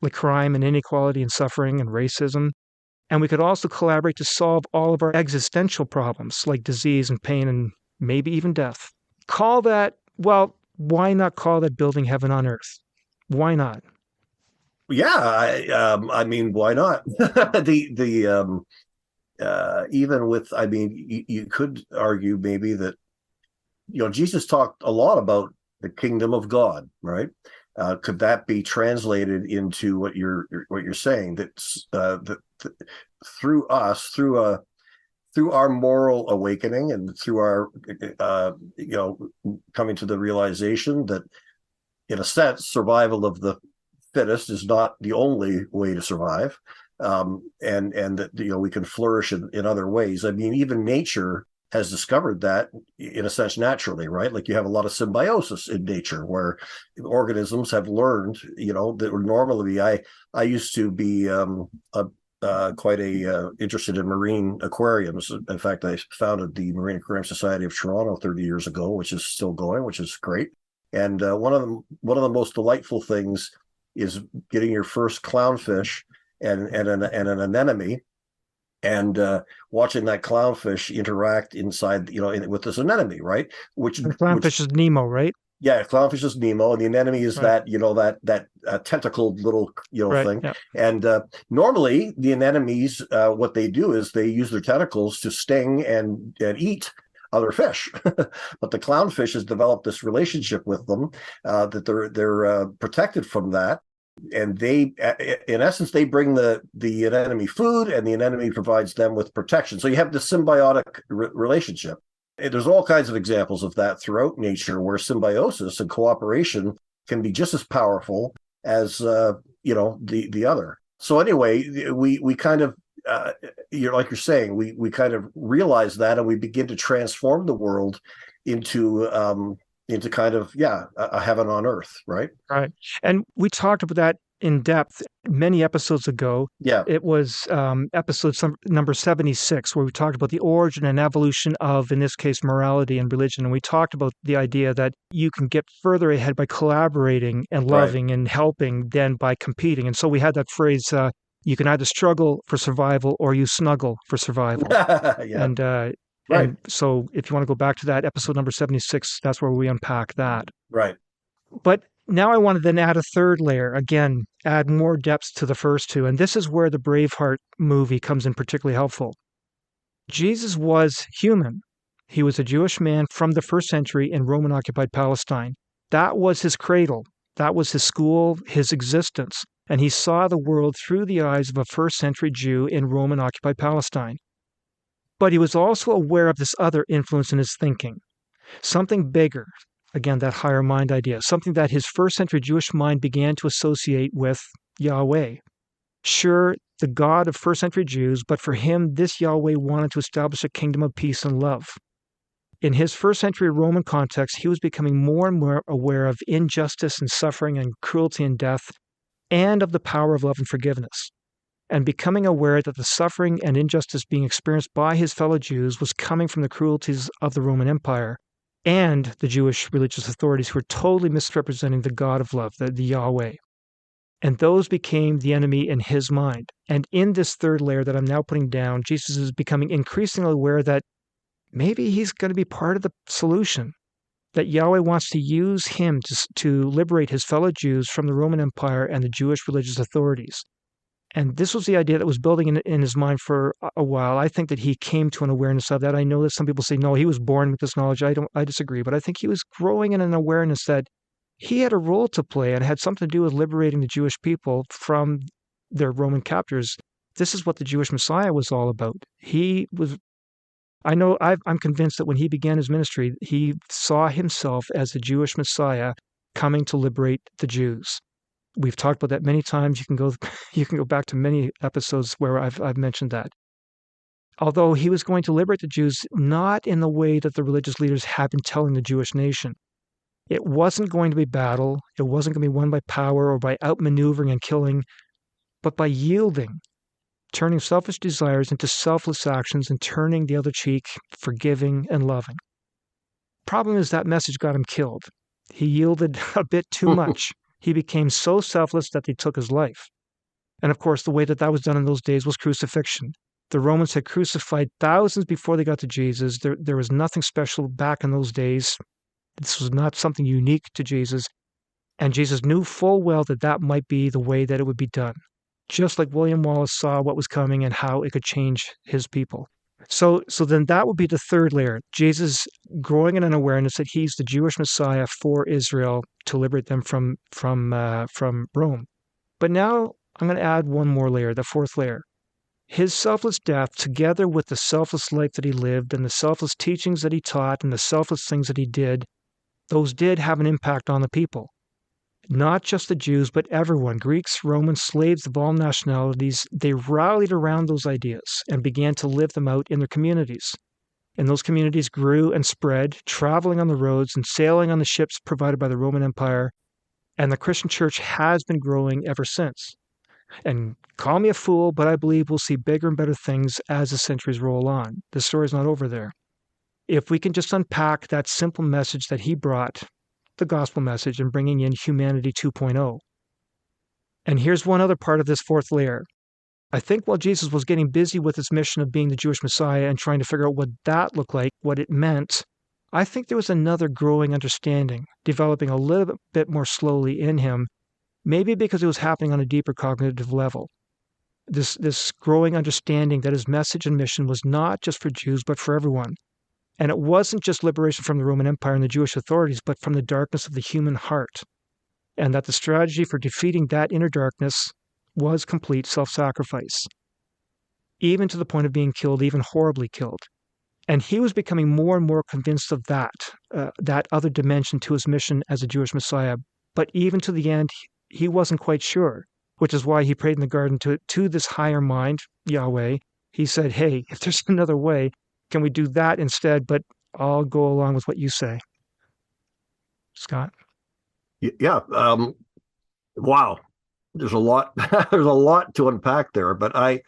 like crime and inequality and suffering and racism. And we could also collaborate to solve all of our existential problems, like disease and pain and maybe even death. Call that, well, why not call that building heaven on earth? Why not? Yeah, I mean, why not? Even with, I mean, you could argue maybe that, Jesus talked a lot about the kingdom of God, right? Could that be translated into what you're saying, that through us, through our moral awakening and through our coming to the realization that, in a sense, survival of the fittest is not the only way to survive, and that we can flourish in other ways. I mean, even nature has discovered that, in a sense, naturally, right? Like, you have a lot of symbiosis in nature where organisms have learned, that normally I used to be quite interested in marine aquariums. In fact, I founded the Marine Aquarium Society of Toronto 30 years ago, which is still going, which is great. And one of the most delightful things is getting your first clownfish and an anemone, and watching that clownfish interact inside, with this anemone, right? The clownfish is Nemo, right? Yeah, clownfish is Nemo, and the anemone is right. that tentacled little right. thing. Yeah. And normally the anemones, what they do is they use their tentacles to sting and eat other fish. But the clownfish has developed this relationship with them, that they're protected from that. And they, in essence, they bring the anemone food, and the anemone provides them with protection. So you have this symbiotic relationship. And there's all kinds of examples of that throughout nature, where symbiosis and cooperation can be just as powerful as the other. So anyway, we kind of, like you're saying, we kind of realize that, and we begin to transform the world into kind of, a heaven on earth, right? Right. And we talked about that in depth many episodes ago. Yeah. It was episode number 76, where we talked about the origin and evolution of, in this case, morality and religion. And we talked about the idea that you can get further ahead by collaborating and loving and helping than by competing. And so we had that phrase, you can either struggle for survival or you snuggle for survival. Yeah. And Right. And so if you want to go back to that episode number 76, that's where we unpack that. Right. But now I want to then add a third layer, again, add more depth to the first two. And this is where the Braveheart movie comes in particularly helpful. Jesus was human. He was a Jewish man from the first century in Roman-occupied Palestine. That was his cradle. That was his school, his existence. And he saw the world through the eyes of a first century Jew in Roman-occupied Palestine. But he was also aware of this other influence in his thinking, something bigger, again, that higher mind idea, something that his first century Jewish mind began to associate with Yahweh. Sure, the God of first century Jews, but for him, this Yahweh wanted to establish a kingdom of peace and love. In his first century Roman context, he was becoming more and more aware of injustice and suffering and cruelty and death, and of the power of love and forgiveness. And becoming aware that the suffering and injustice being experienced by his fellow Jews was coming from the cruelties of the Roman Empire and the Jewish religious authorities who were totally misrepresenting the God of love, the Yahweh. And those became the enemy in his mind. And in this third layer that I'm now putting down, Jesus is becoming increasingly aware that maybe he's going to be part of the solution, that Yahweh wants to use him to liberate his fellow Jews from the Roman Empire and the Jewish religious authorities. And this was the idea that was building in his mind for a while. I think that he came to an awareness of that. I know that some people say, no, he was born with this knowledge. I disagree. But I think he was growing in an awareness that he had a role to play and had something to do with liberating the Jewish people from their Roman captors. This is what the Jewish Messiah was all about. I'm convinced that when he began his ministry, he saw himself as the Jewish Messiah coming to liberate the Jews. We've talked about that many times. You can go back to many episodes where I've mentioned that. Although he was going to liberate the Jews, not in the way that the religious leaders had been telling the Jewish nation. It wasn't going to be battle. It wasn't going to be won by power or by outmaneuvering and killing, but by yielding, turning selfish desires into selfless actions and turning the other cheek, forgiving and loving. Problem is that message got him killed. He yielded a bit too much. He became so selfless that they took his life. And of course, the way that was done in those days was crucifixion. The Romans had crucified thousands before they got to Jesus. There was nothing special back in those days. This was not something unique to Jesus. And Jesus knew full well that that might be the way that it would be done. Just like William Wallace saw what was coming and how it could change his people. So then that would be the third layer. Jesus growing in an awareness that he's the Jewish Messiah for Israel to liberate them from Rome. But now I'm going to add one more layer, the fourth layer. His selfless death, together with the selfless life that he lived and the selfless teachings that he taught and the selfless things that he did, those did have an impact on the people. Not just the Jews, but everyone, Greeks, Romans, slaves of all nationalities, they rallied around those ideas and began to live them out in their communities. And those communities grew and spread, traveling on the roads and sailing on the ships provided by the Roman Empire. And the Christian church has been growing ever since. And call me a fool, but I believe we'll see bigger and better things as the centuries roll on. The story's not over there. If we can just unpack that simple message that he brought, the gospel message, and bringing in humanity 2.0. And here's one other part of this fourth layer. I think while Jesus was getting busy with his mission of being the Jewish Messiah and trying to figure out what that looked like, what it meant, I think there was another growing understanding, developing a little bit more slowly in him, maybe because it was happening on a deeper cognitive level. This growing understanding that his message and mission was not just for Jews, but for everyone. And it wasn't just liberation from the Roman Empire and the Jewish authorities, but from the darkness of the human heart. And that the strategy for defeating that inner darkness was complete self-sacrifice, even to the point of being killed, even horribly killed. And he was becoming more and more convinced of that other dimension to his mission as a Jewish Messiah. But even to the end, he wasn't quite sure, which is why he prayed in the garden to this higher mind, Yahweh. He said, hey, if there's another way, can we do that instead? But I'll go along with what you say. Scott? Yeah. Wow. There's a lot. There's a lot to unpack there. But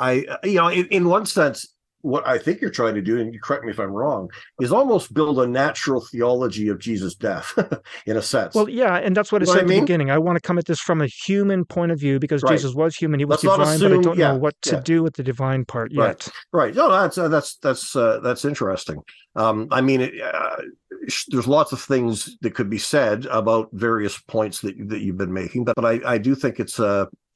in one sense, what I think you're trying to do, and you correct me if I'm wrong, is almost build a natural theology of Jesus' death, in a sense. Well, yeah, and that's what I said at the beginning. I want to come at this from a human point of view because Jesus was human; he was divine, but I don't know what to do with the divine part yet. Right. No, that's interesting. There's lots of things that could be said about various points that you've been making, but I do think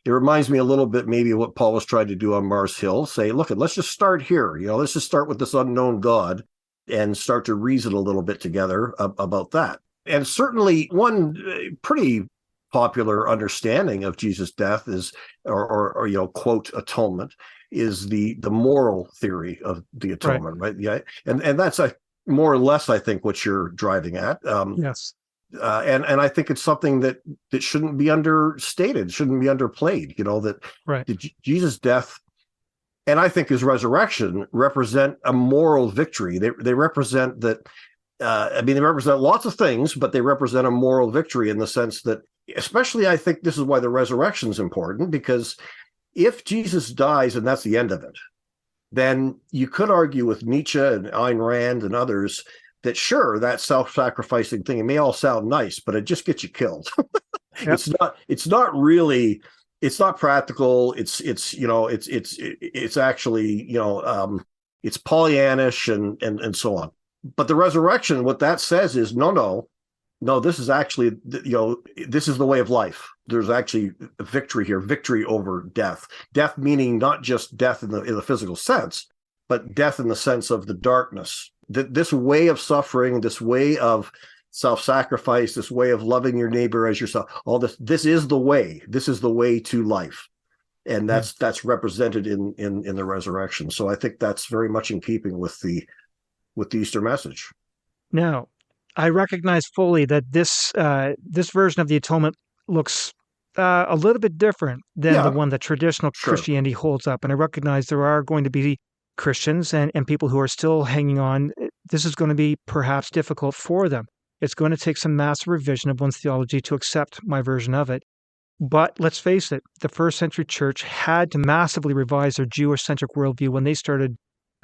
it reminds me a little bit maybe of what Paul was trying to do on Mars Hill. Say, look, let's just start here. Let's just start with this unknown God and start to reason a little bit together about that. And certainly one pretty popular understanding of Jesus' death is, or quote, atonement, is the moral theory of the atonement, right? Yeah, and that's more or less, I think, what you're driving at. Yes. And I think it's something that shouldn't be understated, shouldn't be underplayed. That Jesus' death, and I think his resurrection, represent a moral victory. They represent that. They represent lots of things, but they represent a moral victory in the sense that, especially, I think this is why the resurrection is important, because if Jesus dies and that's the end of it, then you could argue with Nietzsche and Ayn Rand and others that sure, that self-sacrificing thing, it may all sound nice, but it just gets you killed. Yep. It's not really, it's not practical. It's actually, it's Pollyannish and so on. But the resurrection, what that says is, no, this is actually, this is the way of life. There's actually a victory here, victory over death. Death meaning not just death in the physical sense, but death in the sense of the darkness. This way of suffering, this way of self-sacrifice, this way of loving your neighbor as yourself, all this is the way. This is the way to life. And that's represented in the resurrection. So I think that's very much in keeping with the Easter message. Now, I recognize fully that this version of the atonement looks a little bit different than the one that traditional Christianity holds up. And I recognize there are going to be Christians and people who are still hanging on. This is going to be perhaps difficult for them. It's going to take some massive revision of one's theology to accept my version of it. But let's face it, the first century church had to massively revise their Jewish-centric worldview when they started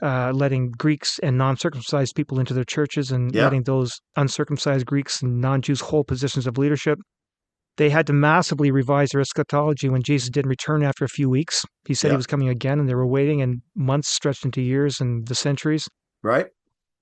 letting Greeks and non-circumcised people into their churches and letting those uncircumcised Greeks and non-Jews hold positions of leadership. They had to massively revise their eschatology when Jesus didn't return after a few weeks. He said he was coming again, and they were waiting, and months stretched into years and the centuries. Right.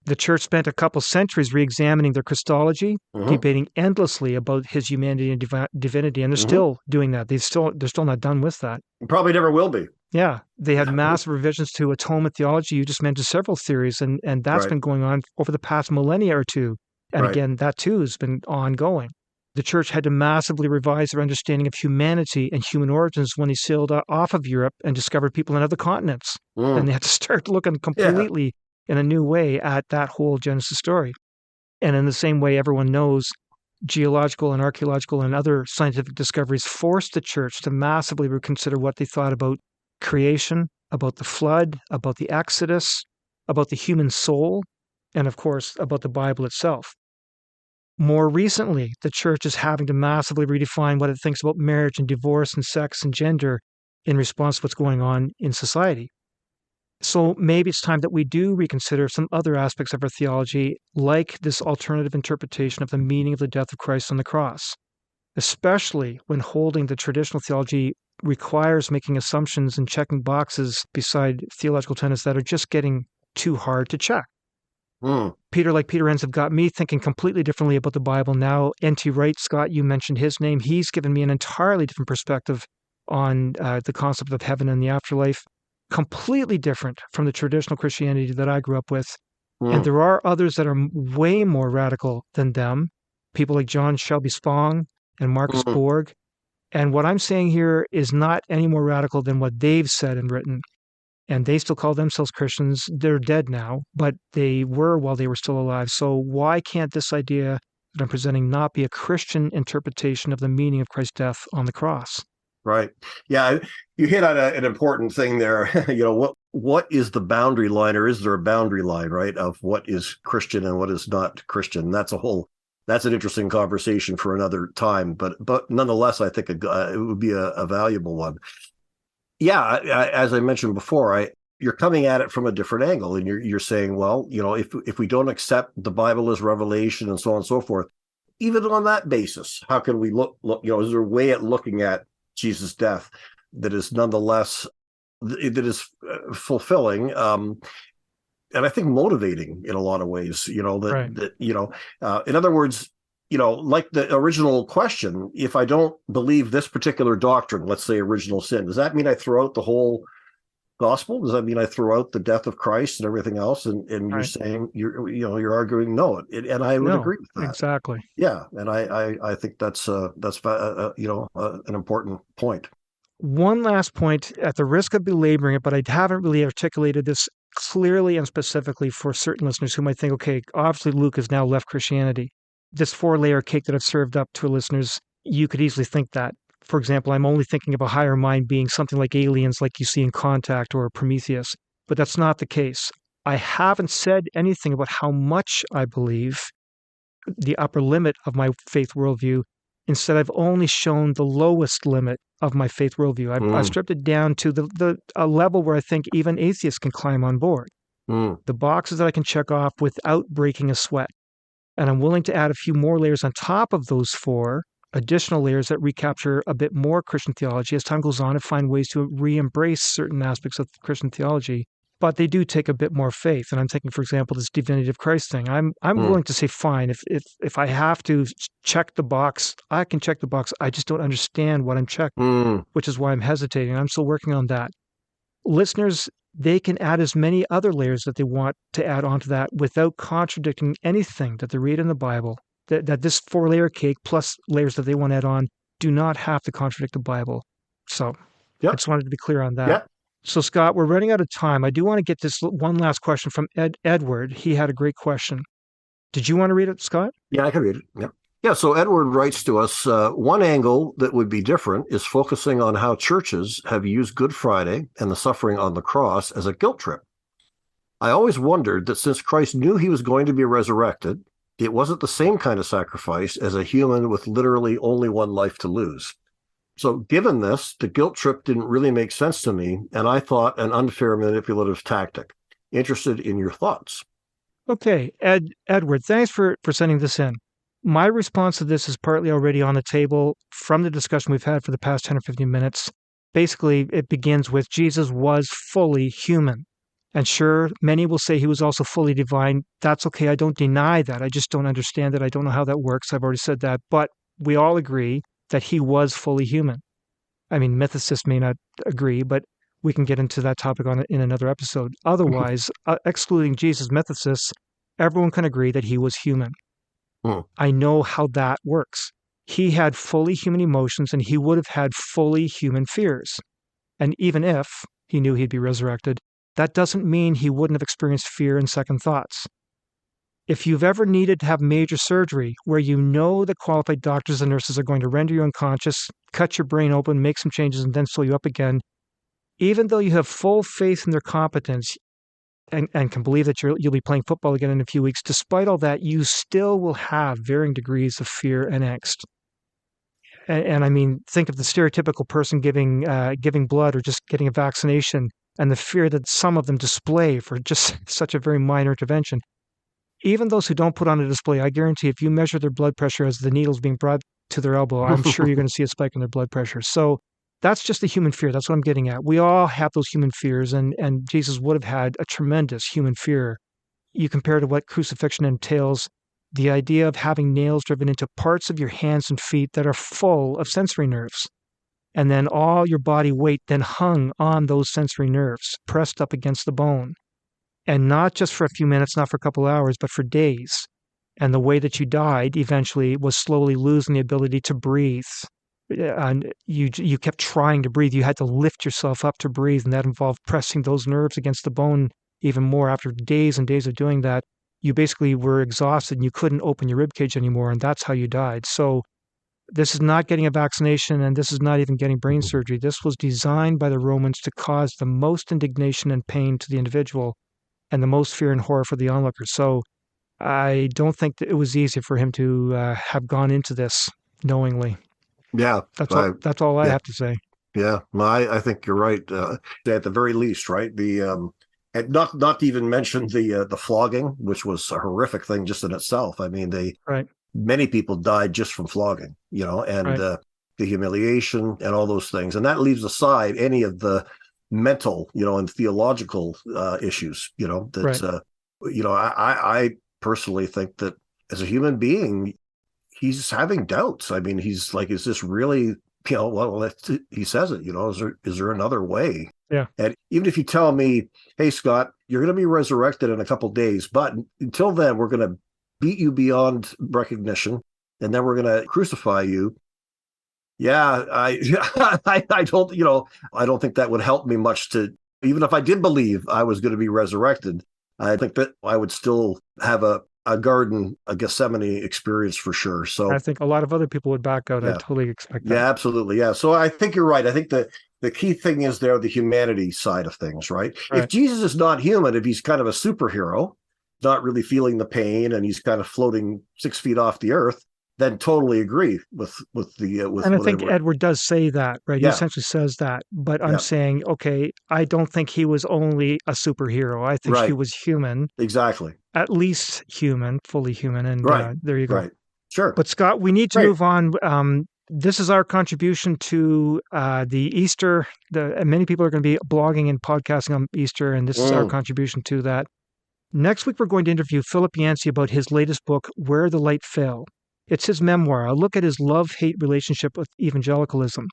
The church spent a couple centuries re-examining their Christology, debating endlessly about his humanity and divinity, and they're still doing that. They're still not done with that. Probably never will be. Yeah, they had massive revisions to atonement theology. You just mentioned several theories, and that's been going on over the past millennia or two. And again, that too has been ongoing. The church had to massively revise their understanding of humanity and human origins when they sailed off of Europe and discovered people on other continents. And they had to start looking completely in a new way at that whole Genesis story. And in the same way, everyone knows geological and archaeological and other scientific discoveries forced the church to massively reconsider what they thought about creation, about the flood, about the Exodus, about the human soul, and of course, about the Bible itself. More recently, the church is having to massively redefine what it thinks about marriage and divorce and sex and gender in response to what's going on in society. So maybe it's time that we do reconsider some other aspects of our theology, like this alternative interpretation of the meaning of the death of Christ on the cross, especially when holding the traditional theology requires making assumptions and checking boxes beside theological tenets that are just getting too hard to check. Peter ends have got me thinking completely differently about the Bible now. N.T. Wright, Scott, you mentioned his name. He's given me an entirely different perspective on the concept of heaven and the afterlife. Completely different from the traditional Christianity that I grew up with. And there are others that are way more radical than them, people like John Shelby Spong and Marcus Borg. And what I'm saying here is not any more radical than what they've said and written. And they still call themselves Christians. They're dead now, but they were while they were still alive. So why can't this idea that I'm presenting not be a Christian interpretation of the meaning of Christ's death on the cross? Right. Yeah, you hit on an important thing there. What is the boundary line, or is there a boundary line, right, of what is Christian and what is not Christian? That's an interesting conversation for another time. But nonetheless, I think it would be a valuable one. Yeah, as I mentioned before, you're coming at it from a different angle, and you're saying, well, if we don't accept the Bible as revelation and so on and so forth, even on that basis, how can we look? Is there a way at looking at Jesus' death that is nonetheless fulfilling, and I think motivating in a lot of ways? In other words, like the original question, if I don't believe this particular doctrine, let's say original sin, does that mean I throw out the whole gospel? Does that mean I throw out the death of Christ and everything else? And you're saying you're arguing no, and I would agree with that. Exactly. Yeah, and I think that's an important point. One last point, at the risk of belaboring it, but I haven't really articulated this clearly and specifically for certain listeners who might think, okay, obviously Luke has now left Christianity. This 4-layer cake that I've served up to listeners, you could easily think that. For example, I'm only thinking of a higher mind being something like aliens like you see in Contact or Prometheus, but that's not the case. I haven't said anything about how much I believe, the upper limit of my faith worldview. Instead, I've only shown the lowest limit of my faith worldview. I've stripped it down to a level where I think even atheists can climb on board. The boxes that I can check off without breaking a sweat. And I'm willing to add a few more layers on top of those 4, additional layers that recapture a bit more Christian theology as time goes on and find ways to re-embrace certain aspects of Christian theology. But they do take a bit more faith. And I'm thinking, for example, this divinity of Christ thing. I'm willing to say, fine, if I have to check the box, I can check the box. I just don't understand what I'm checking, which is why I'm hesitating. I'm still working on that. Listeners, they can add as many other layers that they want to add onto that without contradicting anything that they read in the Bible. That this 4-layer cake plus layers that they want to add on do not have to contradict the Bible. So I just wanted to be clear on that. Yep. So, Scott, we're running out of time. I do want to get this one last question from Edward. He had a great question. Did you want to read it, Scott? Yeah, I can read it. Yep. Yeah, so Edward writes to us, one angle that would be different is focusing on how churches have used Good Friday and the suffering on the cross as a guilt trip. I always wondered that since Christ knew he was going to be resurrected, it wasn't the same kind of sacrifice as a human with literally only one life to lose. So given this, the guilt trip didn't really make sense to me, and I thought an unfair manipulative tactic. Interested in your thoughts. Okay, Edward, thanks for sending this in. My response to this is partly already on the table from the discussion we've had for the past 10 or 15 minutes. Basically, it begins with Jesus was fully human. And sure, many will say he was also fully divine. That's okay. I don't deny that. I just don't understand it. I don't know how that works. I've already said that. But we all agree that he was fully human. I mean, mythicists may not agree, but we can get into that topic in another episode. Otherwise, excluding Jesus' mythicists, everyone can agree that he was human. I know how that works. He had fully human emotions, and he would have had fully human fears. And even if he knew he'd be resurrected, that doesn't mean he wouldn't have experienced fear and second thoughts. If you've ever needed to have major surgery where you know that qualified doctors and nurses are going to render you unconscious, cut your brain open, make some changes, and then sew you up again, even though you have full faith in their competence and can believe that you'll be playing football again in a few weeks, despite all that, you still will have varying degrees of fear and angst. And I mean, think of the stereotypical person giving blood or just getting a vaccination and the fear that some of them display for just such a very minor intervention. Even those who don't put on a display, I guarantee if you measure their blood pressure as the needle's being brought to their elbow, I'm sure you're going to see a spike in their blood pressure. So that's just the human fear. That's what I'm getting at. We all have those human fears, and Jesus would have had a tremendous human fear. You compare to what crucifixion entails, the idea of having nails driven into parts of your hands and feet that are full of sensory nerves. And then all your body weight then hung on those sensory nerves, pressed up against the bone. And not just for a few minutes, not for a couple of hours, but for days. And the way that you died eventually was slowly losing the ability to breathe. And you kept trying to breathe. You had to lift yourself up to breathe, and that involved pressing those nerves against the bone even more. After days and days of doing that, you basically were exhausted and you couldn't open your ribcage anymore, and that's how you died. So this is not getting a vaccination, and this is not even getting brain surgery. This was designed by the Romans to cause the most indignation and pain to the individual and the most fear and horror for the onlooker. So I don't think that it was easy for him to have gone into this knowingly. Yeah. That's all I have to say. Yeah, I think you're right. At the very least, right? And not to even mention the flogging, which was a horrific thing just in itself. I mean, many people died just from flogging, and the humiliation and all those things. And that leaves aside any of the mental, and theological issues, I personally think that as a human being, he's having doubts. I mean, he's like, is this really, he says it, is there another way? Yeah. And even if you tell me, hey, Scott, you're going to be resurrected in a couple of days, but until then, we're going to beat you beyond recognition, and then we're going to crucify you. Yeah, I don't think that would help me much even if I did believe I was going to be resurrected, I think that I would still have a Gethsemane experience for sure. So I think a lot of other people would back out. Yeah. I totally expect that. Yeah, absolutely. Yeah. So I think you're right. I think the key thing is there, the humanity side of things, right? If Jesus is not human, if he's kind of a superhero, not really feeling the pain, and he's kind of floating 6 feet off the earth, then totally agree with and I think Edward does say that, right? Yeah. He essentially says that. But I'm saying, okay, I don't think he was only a superhero. I think he was human. Exactly. At least human, fully human. And there you go. Right. Sure. But Scott, we need to move on. This is our contribution to the Easter. Many people are going to be blogging and podcasting on Easter, and this is our contribution to that. Next week, we're going to interview Philip Yancey about his latest book, Where the Light Fell. It's his memoir, a look at his love-hate relationship with evangelicalism,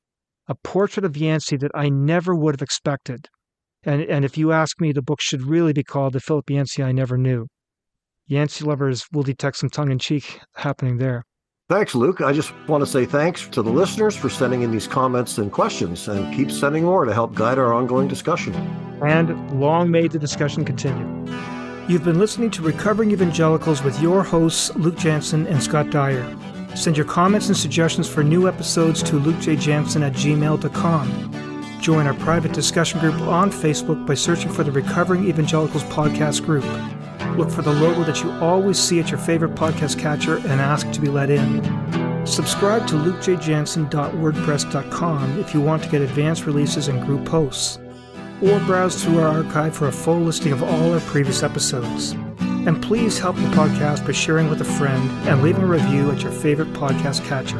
a portrait of Yancey that I never would have expected. And if you ask me, the book should really be called The Philip Yancey I Never Knew. Yancey lovers will detect some tongue-in-cheek happening there. Thanks, Luke. I just want to say thanks to the listeners for sending in these comments and questions, and keep sending more to help guide our ongoing discussion. And long may the discussion continue. You've been listening to Recovering Evangelicals with your hosts, Luke Jansen and Scott Dyer. Send your comments and suggestions for new episodes to lukejjansen@gmail.com. Join our private discussion group on Facebook by searching for the Recovering Evangelicals podcast group. look for the logo that you always see at your favorite podcast catcher and ask to be let in. Subscribe to lukejjansen.wordpress.com if you want to get advanced releases and group posts, or browse through our archive for a full listing of all our previous episodes. And please help the podcast by sharing with a friend and leaving a review at your favorite podcast catcher.